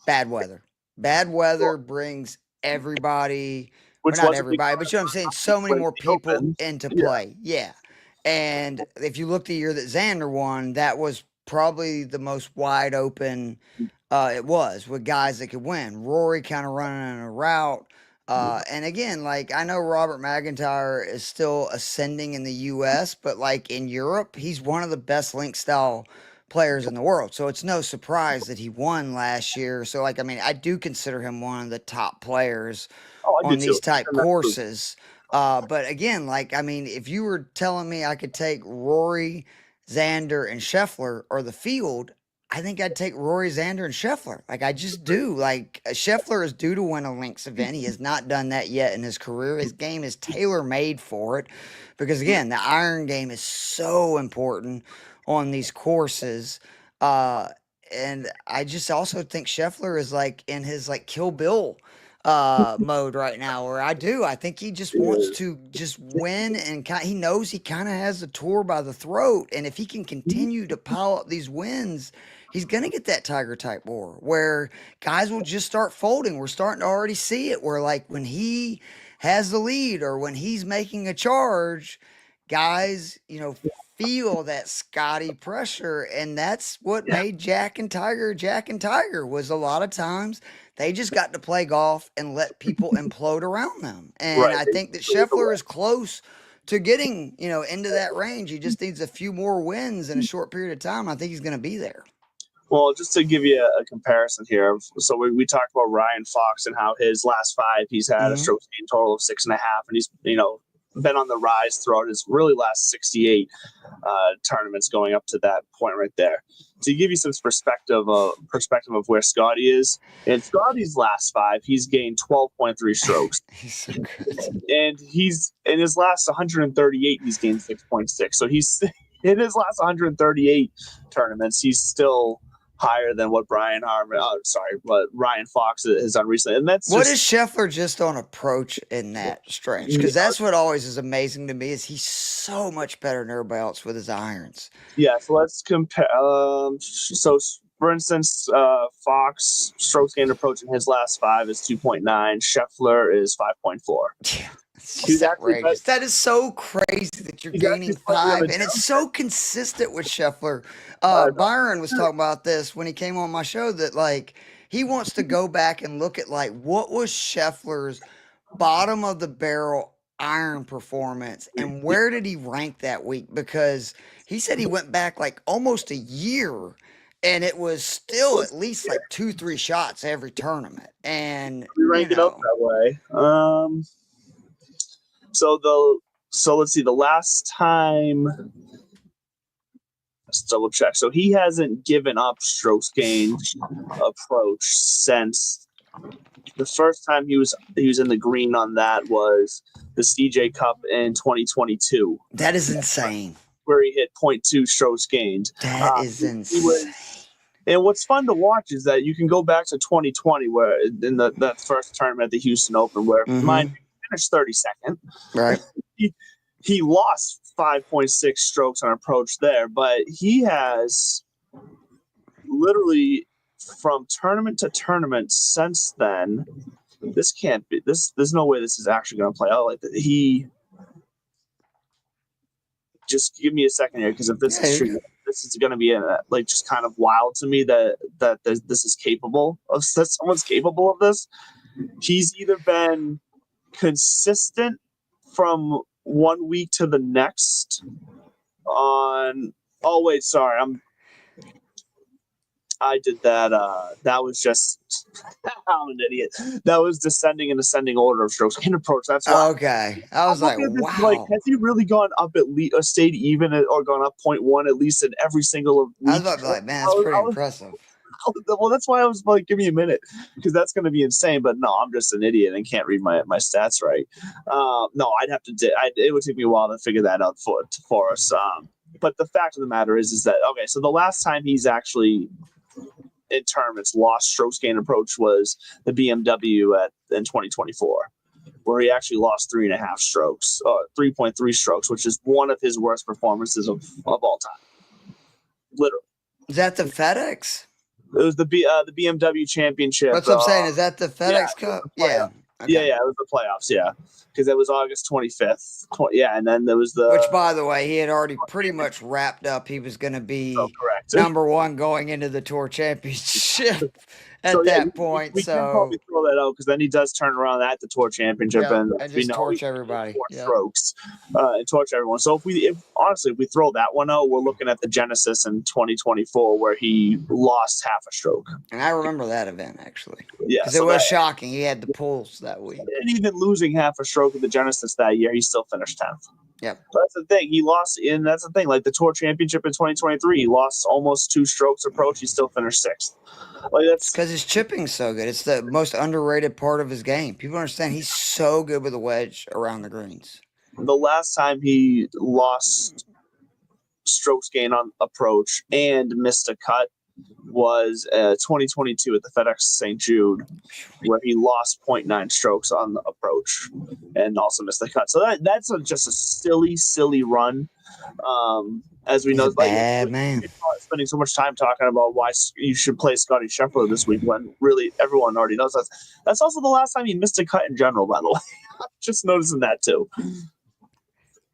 Bad weather. Bad weather brings everybody, or Which not was a big everybody, part but of you know what I'm saying? So many when more they people opened. into Yeah. play. Yeah. And if you look the year that Xander won, that was probably the most wide open it was, with guys that could win. Rory kind of running in a route. And again, like I know Robert McIntyre is still ascending in the US, but like in Europe, he's one of the best link style players in the world. So it's no surprise that he won last year. So like I mean, I do consider him one of the top players Oh, I do on too. these type And that's true. courses. But again, like I mean, if you were telling me I could take Rory, Xander, and Scheffler or the field, I think I'd take Rory, Xander, and Scheffler. Like I just do. Like Scheffler is due to win a links event. He has not done that yet in his career. His game is tailor made for it, because again, the iron game is so important on these courses. Uh, and I just also think Scheffler is like in his like Kill Bill mode right now, where I think he just wants to just win, and he knows he kind of has the tour by the throat, and if he can continue to pile up these wins, he's going to get that Tiger type war where guys will just start folding. We're starting to already see it where like when he has the lead or when he's making a charge, guys, you know, feel that Scotty pressure, and that's what Yeah. made Jack and Tiger was a lot of times they just got to play golf and let people implode around them. And Right. I They think that cleared the Scheffler way. is close to getting, you know, into that range. He just needs a few more wins in a short period of time. I think he's going to be there. Well, just to give you a comparison here, so we talked about Ryan Fox and how his last 5 he's had a Mhm. stroke gain total of 6.5, and he's been on the rise throughout his really last 68 tournaments going up to that point right there. To give you some perspective of where Scotty is, in Scotty's last 5, he's gained 12.3 strokes, He's so good. and he's in his last 138 he's gained 6.6. So he's in his last 138 tournaments he's still higher than what what Ryan Fox has done recently, and that's What just is Scheffler just on approach in that stretch? Because that's what always is amazing to me is he's so much better than everybody else with his irons. yeah. So let's compare. So for instance, Fox strokes gained approach in his last 5 is 2.9. Scheffler is 5.4. Yeah, it's He's just actually outrageous. That is so crazy that you're he's actually gaining slightly on 5, the and it's down. so consistent with Scheffler. No, Byron was talking about this when he came on my show that like he wants to go back and look at like what was Scheffler's bottom of the barrel iron performance and where did he rank that week, because he said he went back like almost a year and it was still at least like 2-3 shots every tournament, and we you rank it out know. that way. So let's see. The last time, let's double check. So he hasn't given up strokes gained approach since the first time he was in the green on that was the CJ Cup in 2022, That is insane. where he hit .2 strokes gained. That is He insane. was, and what's fun to watch is that you can go back to 2020, where in that first tournament at the Houston Open, where mine finished 32nd. Right. He lost 5.6 strokes on approach there, but he has literally from tournament to tournament since then. This can't be this. There's no way this is actually going to play out like that. He just give me a second here, because if this is true, this is going to be like just kind of wild to me that this is capable of that someone's capable of this. He's either been consistent from one week to the next on. Oh wait, sorry, I did that. That was just I'm an idiot. That was descending and ascending order of strokes gained approach. That's why. Okay. I was like, wow. Like, has he really gone up at least, or stayed even, or gone up 0.1 at least in every single week? I was about to be like, man, that's pretty impressive. Well, that's why I was like, give me a minute, because that's going to be insane. But no, I'm just an idiot and can't read my stats right. No, I'd have to. It would take me a while to figure that out for us. But the fact of the matter is that okay. So the last time he's actually in tournaments lost strokes gained approach was the BMW in 2024, where he actually lost 3.5 strokes, 3.3 strokes, which is one of his worst performances of all time. Literally. Is that the FedEx? It was the BMW Championship. That's what I'm saying. Is that the FedEx yeah, Cup? the Yeah. Okay. Yeah, it was the playoffs. Yeah, because it was August 25th. Yeah, and then there was the Which, by the way, he had already pretty much wrapped up. He was going to be correct. number one going into the Tour Championship at So, that point. we can probably throw that out because then he does turn around at the Tour Championship and just torch everybody. Strokes and torch everyone. So if we throw that one out, we're looking at the Genesis in 2024 where he lost half a stroke. And I remember that event actually. Yeah, because it was shocking. He had the pulls that week. And even losing half a stroke at the Genesis that year, he still finished 10th. Yep. But that's the thing. He lost that's the thing. Like the Tour Championship in 2023, he lost almost 2 strokes approach. He still finished 6th. Like that's because his chipping's so good. It's the most underrated part of his game. People understand he's so good with a wedge around the greens. The last time he lost strokes gain on approach and missed a cut was 2022 at the FedEx St. Jude, where he lost 0.9 strokes on the approach and also missed the cut. So that's just a silly run. As we know, bad man. Spending so much time talking about why you should play Scotty Scheffler this week when really everyone already knows that. That's also the last time he missed a cut in general, by the way. I'm just noticing that too.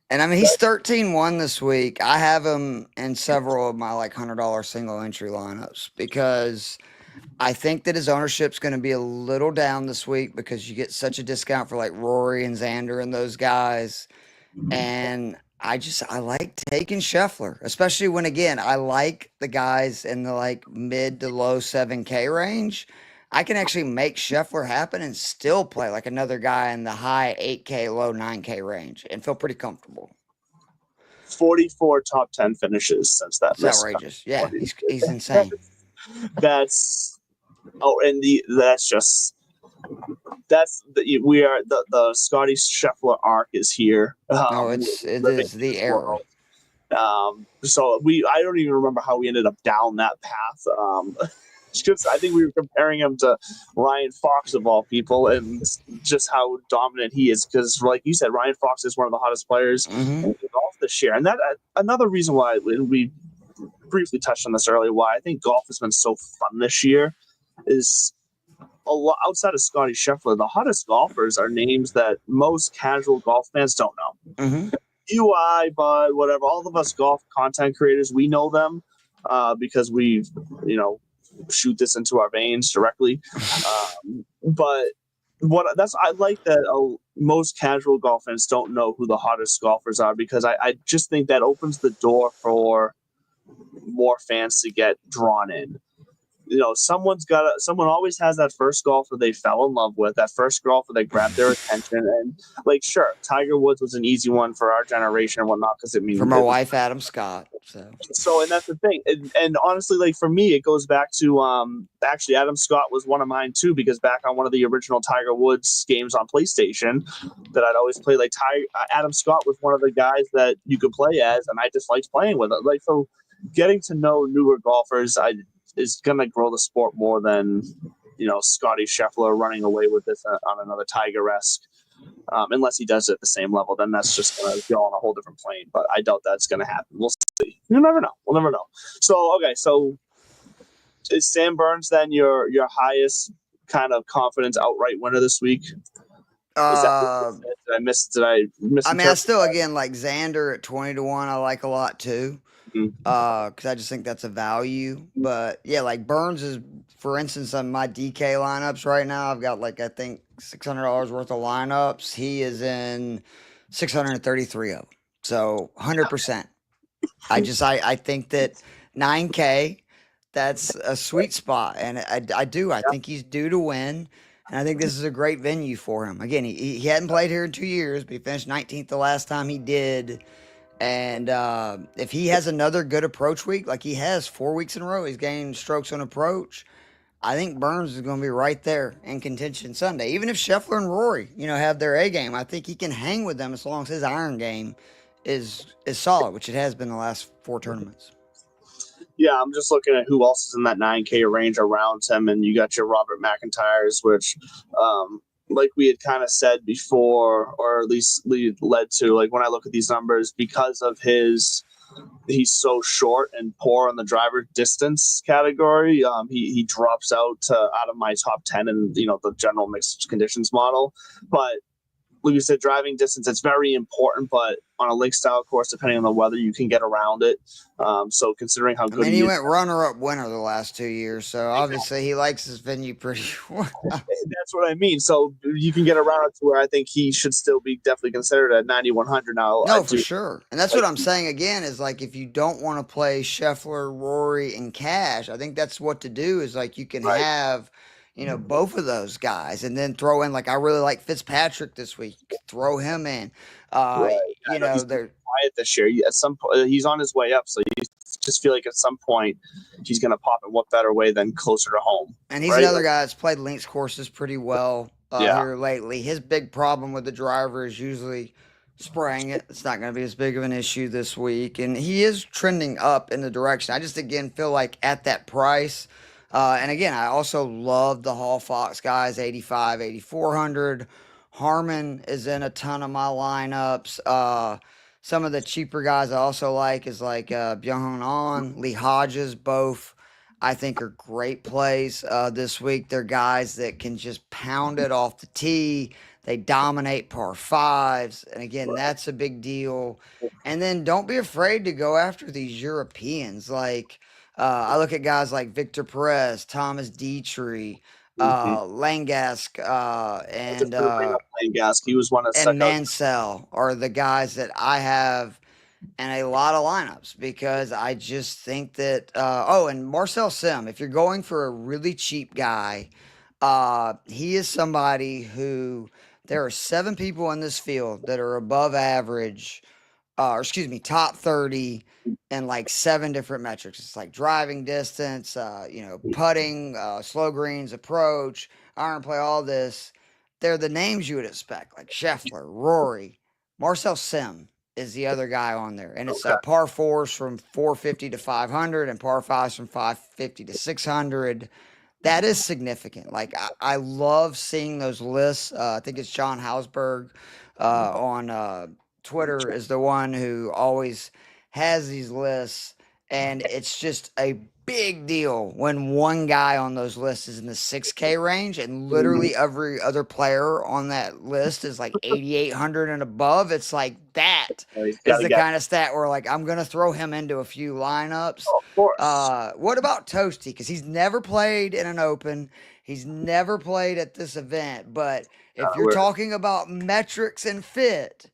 And I mean, he's 13-1 this week. I have him in several of my $100 single entry lineups because I think that his ownership's going to be a little down this week because you get such a discount for Rory and Xander and those guys. And I like taking Scheffler, especially when, again, I like the guys in the mid to low 7K range. I can actually make Scheffler happen and still play like another guy in the high 8K, low 9K range and feel pretty comfortable. 44 top 10 finishes since that. That's outrageous. Yeah, he's insane. We are the Scotty Scheffler arc is here. It is the era. So I don't even remember how we ended up down that path. I think we were comparing him to Ryan Fox of all people, and just how dominant he is. Because, like you said, Ryan Fox is one of the hottest players in golf this year, and that another reason why we briefly touched on this earlier. Why I think golf has been so fun this year is a lot outside of Scotty Scheffler. The hottest golfers are names that most casual golf fans don't know. You, I, Bud, whatever, all of us golf content creators, we know them because we, shoot this into our veins directly. But I like that most casual golf fans don't know who the hottest golfers are, because I just think that opens the door for more fans to get drawn in. Someone always has that first golfer they fell in love with, that first golfer that grabbed their attention. And sure, Tiger Woods was an easy one for our generation and whatnot, because from my wife, Adam Scott. So, and that's the thing. And honestly, for me, it goes back to, actually Adam Scott was one of mine too, because back on one of the original Tiger Woods games on PlayStation that I'd always play, Adam Scott was one of the guys that you could play as, and I just liked playing with it. So getting to know newer golfers, is going to grow the sport more than, Scotty Scheffler running away with this on another Tiger-esque. Unless he does it at the same level, then that's just going to go on a whole different plane. But I doubt that's going to happen. We'll see. We'll never know. So, okay. So is Sam Burns then your highest kind of confidence outright winner this week? Did I miss? I mean, I still, again, like Xander at 20-1, I like a lot too. Because I just think that's a value. But yeah, Burns is, for instance, on my DK lineups right now, I've got I think $600 worth of lineups. He is in 633 of them. So 100%. I think that 9K, that's a sweet spot. And I think he's due to win. And I think this is a great venue for him. Again, he hadn't played here in 2 years, but he finished 19th the last time he did. And if he has another good approach week, like he has 4 weeks in a row, he's gaining strokes on approach, I think Burns is going to be right there in contention Sunday. Even if Scheffler and Rory, have their A game, I think he can hang with them as long as his iron game is solid, which it has been the last 4 tournaments. Yeah, I'm just looking at who else is in that 9K range around him, and you got your Robert McIntyres, which like we had kind of said before, or at least led to, when I look at these numbers, because of his he's so short and poor on the driver distance category. He drops out of my top 10 in the general mixed conditions model, but like you said, driving distance, it's very important, but on a lake style course, depending on the weather, you can get around it. So considering how good he is, went runner-up winner the last 2 years, so obviously he likes his venue pretty well. that's what I mean. So you can get around it to where I think he should still be definitely considered at 9,100 now. No, for sure. And that's what I'm saying again is like if you don't want to play Scheffler, Rory, and Cash, I think that's what to do is like you can have both of those guys and then throw in like I really like Fitzpatrick this week. Throw him in. He's they're quiet this year. At some point, he's on his way up, so you just feel like at some point he's going to pop in what better way than closer to home. And he's another guy that's played links courses pretty well here lately. His big problem with the driver is usually spraying it. It's not going to be as big of an issue this week. And he is trending up in the direction. I just, again, feel like at that price. And again, I also love the Hall Fox guys, 85, 8,400. Harmon is in a ton of my lineups. Some of the cheaper guys I also like is like Byung-Hun An, Lee Hodges, both I think are great plays this week. They're guys that can just pound it off the tee. They dominate par fives. And again, that's a big deal. And then don't be afraid to go after these Europeans. Like I look at guys like Victor Perez, Thomas Dietrich, Langask, and Langask. He was one of and Mansell are the guys that I have in a lot of lineups because I just think that and Marcel Sim, if you're going for a really cheap guy, he is somebody who there are 7 people in this field that are above average, top 30 and like 7 different metrics. It's like driving distance, putting, slow greens, approach, iron play, all this. They're the names you would expect, like Scheffler, Rory, Marcel Sim is the other guy on there. And it's par 4s from 450 to 500 and par 5s from 550 to 600. That is significant. Like, I love seeing those lists. I think it's John Hausberg on Twitter is the one who always has these lists. And it's just a big deal when one guy on those lists is in the 6K range and literally every other player on that list is like 8,800 and above. It's like that is the kind of stat where like I'm going to throw him into a few lineups. Oh, of course. What about Toasty? Because he's never played in an Open. He's never played at this event. But if you're talking about metrics and fit,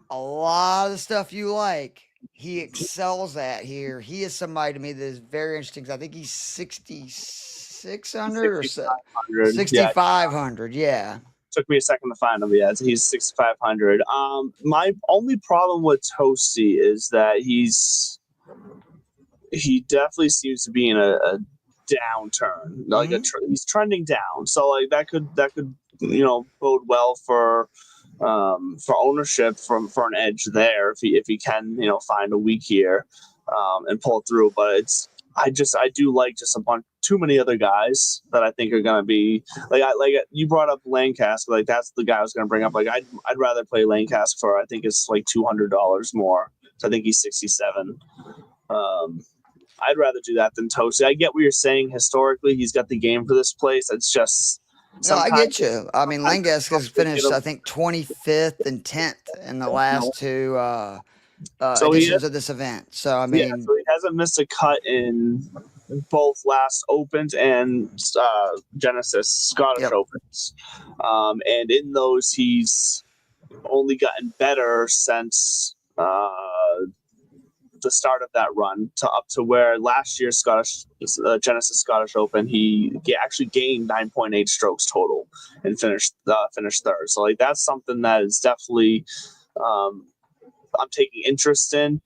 a lot of the stuff you like, he excels at here. He is somebody to me that is very interesting. I think he's 6,600 or 6,500. Yeah. Took me a second to find him. Yeah, he's 6,500. My only problem with Toasty is that he definitely seems to be in a downturn. Like he's trending down. So like that could bode well for ownership for an edge there if he can find a week here and pull through. But I do like just too many other guys that I think are going to be like you brought up Lancaster, like that's the guy I was going to bring up. Like I'd rather play Lancaster for I think it's like $200 more. So I think he's 67. I'd rather do that than Toasty. I get what you're saying. Historically, he's got the game for this place. It's just. No, I get you. I mean, Langask has finished, I think, 25th and 10th in the last 2 editions of this event. So, I mean, so he hasn't missed a cut in both last Opens and Genesis Scottish Opens. And in those, he's only gotten better since the start of that run up to where last year's Genesis Scottish Open he actually gained 9.8 strokes total and finished third. So like that's something that is definitely I'm taking interest in.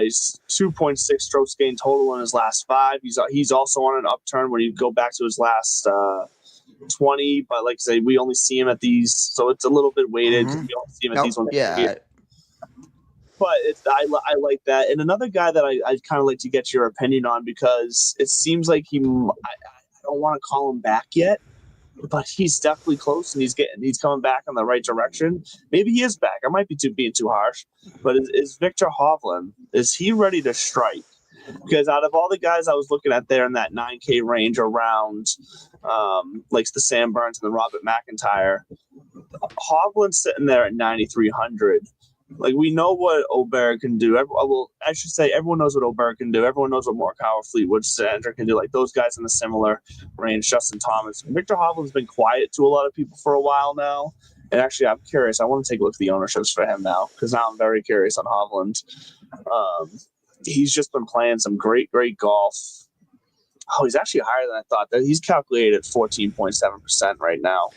He's 2.6 strokes gained total in his last 5. He's also on an upturn when you go back to his last 20. But like I say, we only see him at these, so it's a little bit weighted. We don't see him at these ones. Yeah. But I like that. And another guy that I kind of like to get your opinion on because it seems like I don't want to call him back yet, but he's definitely close, and he's coming back in the right direction. Maybe he is back. I might be being too harsh, but is Victor Hovland, is he ready to strike? Because out of all the guys I was looking at there in that 9K range around, like the Sam Burns and the Robert McIntyre, Hovland's sitting there at 9,300. Like, we know what Oberg can do. I should say everyone knows what Oberg can do. Everyone knows what Morikawa, Fleetwood, Sandra can do. Like, those guys in a similar range, Justin Thomas. Victor Hovland's been quiet to a lot of people for a while now. And actually, I'm curious. I want to take a look at the ownerships for him now, because now I'm very curious on Hovland. He's just been playing some great golf. Oh, he's actually higher than I thought. He's calculated at 14.7% right now.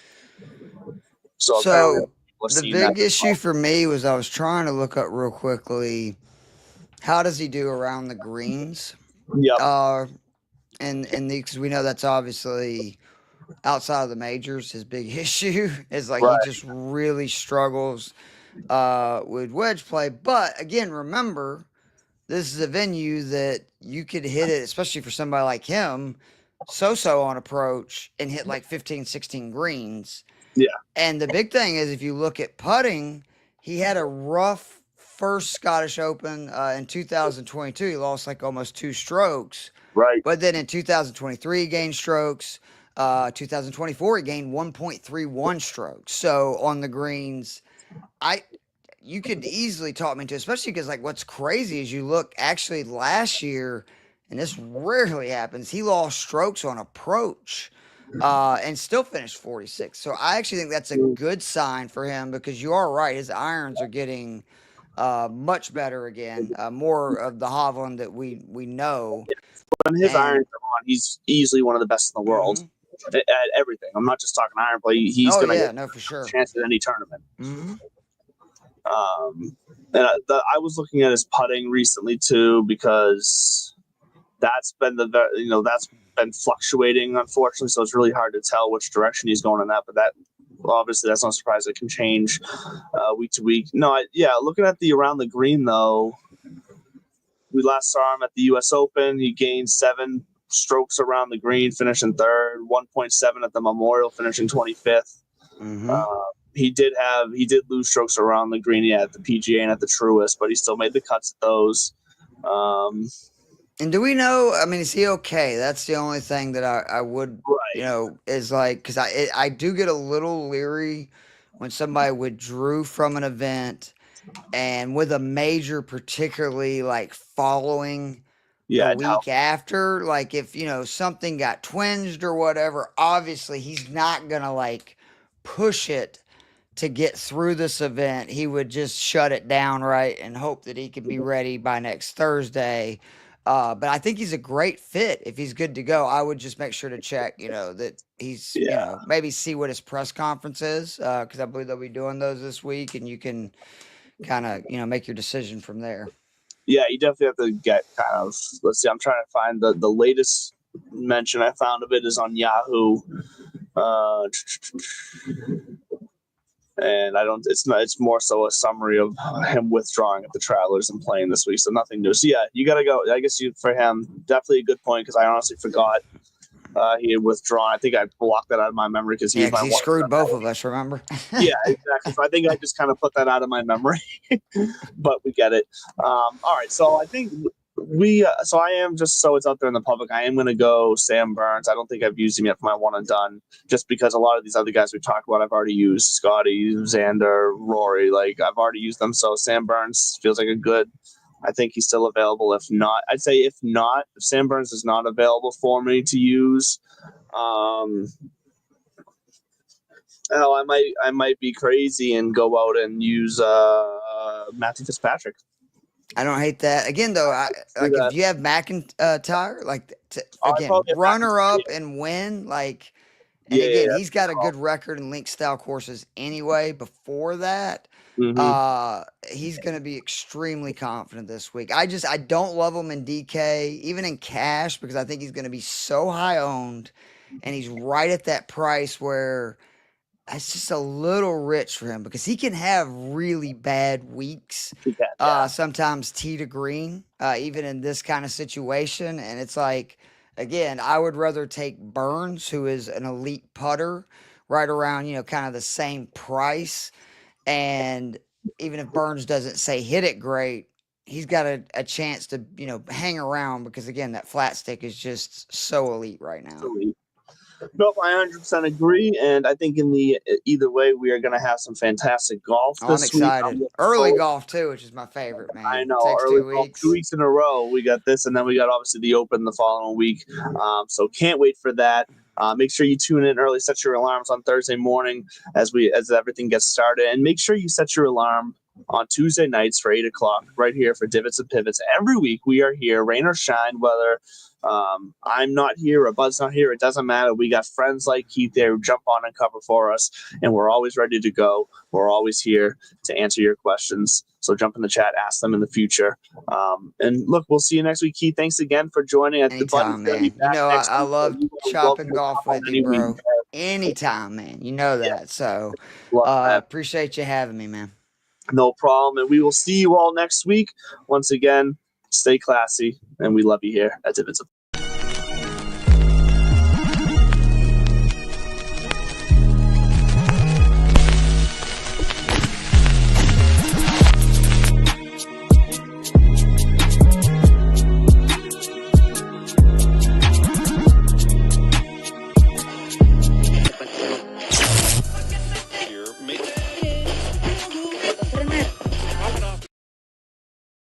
So the big issue for me was I was trying to look up real quickly, how does he do around the greens? Yep. Because we know that's obviously outside of the majors, his big issue is like Right. he just really struggles with wedge play. But again, remember, this is a venue that you could hit it, especially for somebody like him, so on approach and hit like 15, 16 greens. Yeah. And the big thing is, if you look at putting, he had a rough first Scottish Open in 2022. He lost like almost 2 strokes. Right. But then in 2023, he gained strokes. 2024, he gained 1.31 strokes. So on the greens, you could easily talk me into, especially because like what's crazy is you look actually last year, and this rarely happens, he lost strokes on approach and still finished 46. So I actually think that's a good sign for him, because you are right, his irons are getting much better again, more of the Hovland that we know. When his irons are on, he's easily one of the best in the world at everything. I'm not just talking iron play. He's going to for sure. chance at any tournament. Mm-hmm. And I was looking at his putting recently too, because that's been that's been fluctuating, unfortunately. So it's really hard to tell which direction he's going in that. But obviously that's no surprise. It can change week to week. Looking at the around the green though, we last saw him at the U.S. Open. He gained 7 strokes around the green, finishing third. 1.7 at the Memorial, finishing 25th. Mm-hmm. He did lose strokes around the green, at the PGA and at the Truist, but he still made the cuts at those. And do we know? I mean, is he okay? That's the only thing that I would, is like, because I do get a little leery when somebody withdrew from an event, and with a major, particularly like following the week after, like if something got twinged or whatever, obviously he's not gonna like push it to get through this event. He would just shut it down, right, and hope that he can be ready by next Thursday. But I think he's a great fit if he's good to go. I would just make sure to check, that he's, maybe see what his press conference is, because I believe they'll be doing those this week, and you can kind of, make your decision from there. Yeah, you definitely have to get kind of, let's see, I'm trying to find the latest mention I found of it is on Yahoo. And it's more so a summary of him withdrawing at the Travelers and playing this week, so nothing new. So you gotta go. I guess for him, definitely a good point, because I honestly forgot he had withdrawn. I think I blocked that out of my memory because he screwed both of us. Remember? Yeah, exactly. So I think I just kind of put that out of my memory, but we get it. All right, so I think so I am, just so it's out there in the public, I am going to go Sam Burns. I don't think I've used him yet for my one and done, just because a lot of these other guys we talked about I've already used. Scotty, Xander, Rory, like I've already used them. So Sam Burns feels like a good. I think he's still available. If not, I'd say if Sam Burns is not available for me to use, I might be crazy and go out and use Matthew Fitzpatrick. I don't hate that. Again, though, if you have McIntyre, runner up and win, like, and he's got a good record in link style courses anyway. Before that, he's going to be extremely confident this week. I don't love him in DK, even in cash, because I think he's going to be so high owned, and he's right at that price where it's just a little rich for him, because he can have really bad weeks. Sometimes tee to green, even in this kind of situation. And it's like, again, I would rather take Burns, who is an elite putter, right around, kind of the same price. And even if Burns doesn't say hit it great, he's got a chance to, hang around because, again, that flat stick is just so elite right now. Nope, I 100% agree, and I think in the either way, we are going to have some fantastic golf I'm this week. excited. Early golf too, which is my favorite, man. I know. Takes Early 2 golf, weeks. 2 weeks in a row. We got this, and then we got obviously the Open the following week. So can't wait for that. Make sure you tune in early. Set your alarms on Thursday morning as everything gets started, and make sure you set your alarm on Tuesday nights for 8:00 right here for Divots and Pivots. Every week we are here, rain or shine, whether I'm not here or Bud's not here. It doesn't matter. We got friends like Keith there who jump on and cover for us, and we're always ready to go. We're always here to answer your questions. So jump in the chat, ask them in the future. And look, we'll see you next week, Keith. Thanks again for joining. Anytime, man. I love chopping golf with you, bro. Anytime, man. You know that. Yeah. So appreciate you having me, man. No problem. And we will see you all next week. Once again, stay classy, and we love you here at Divots.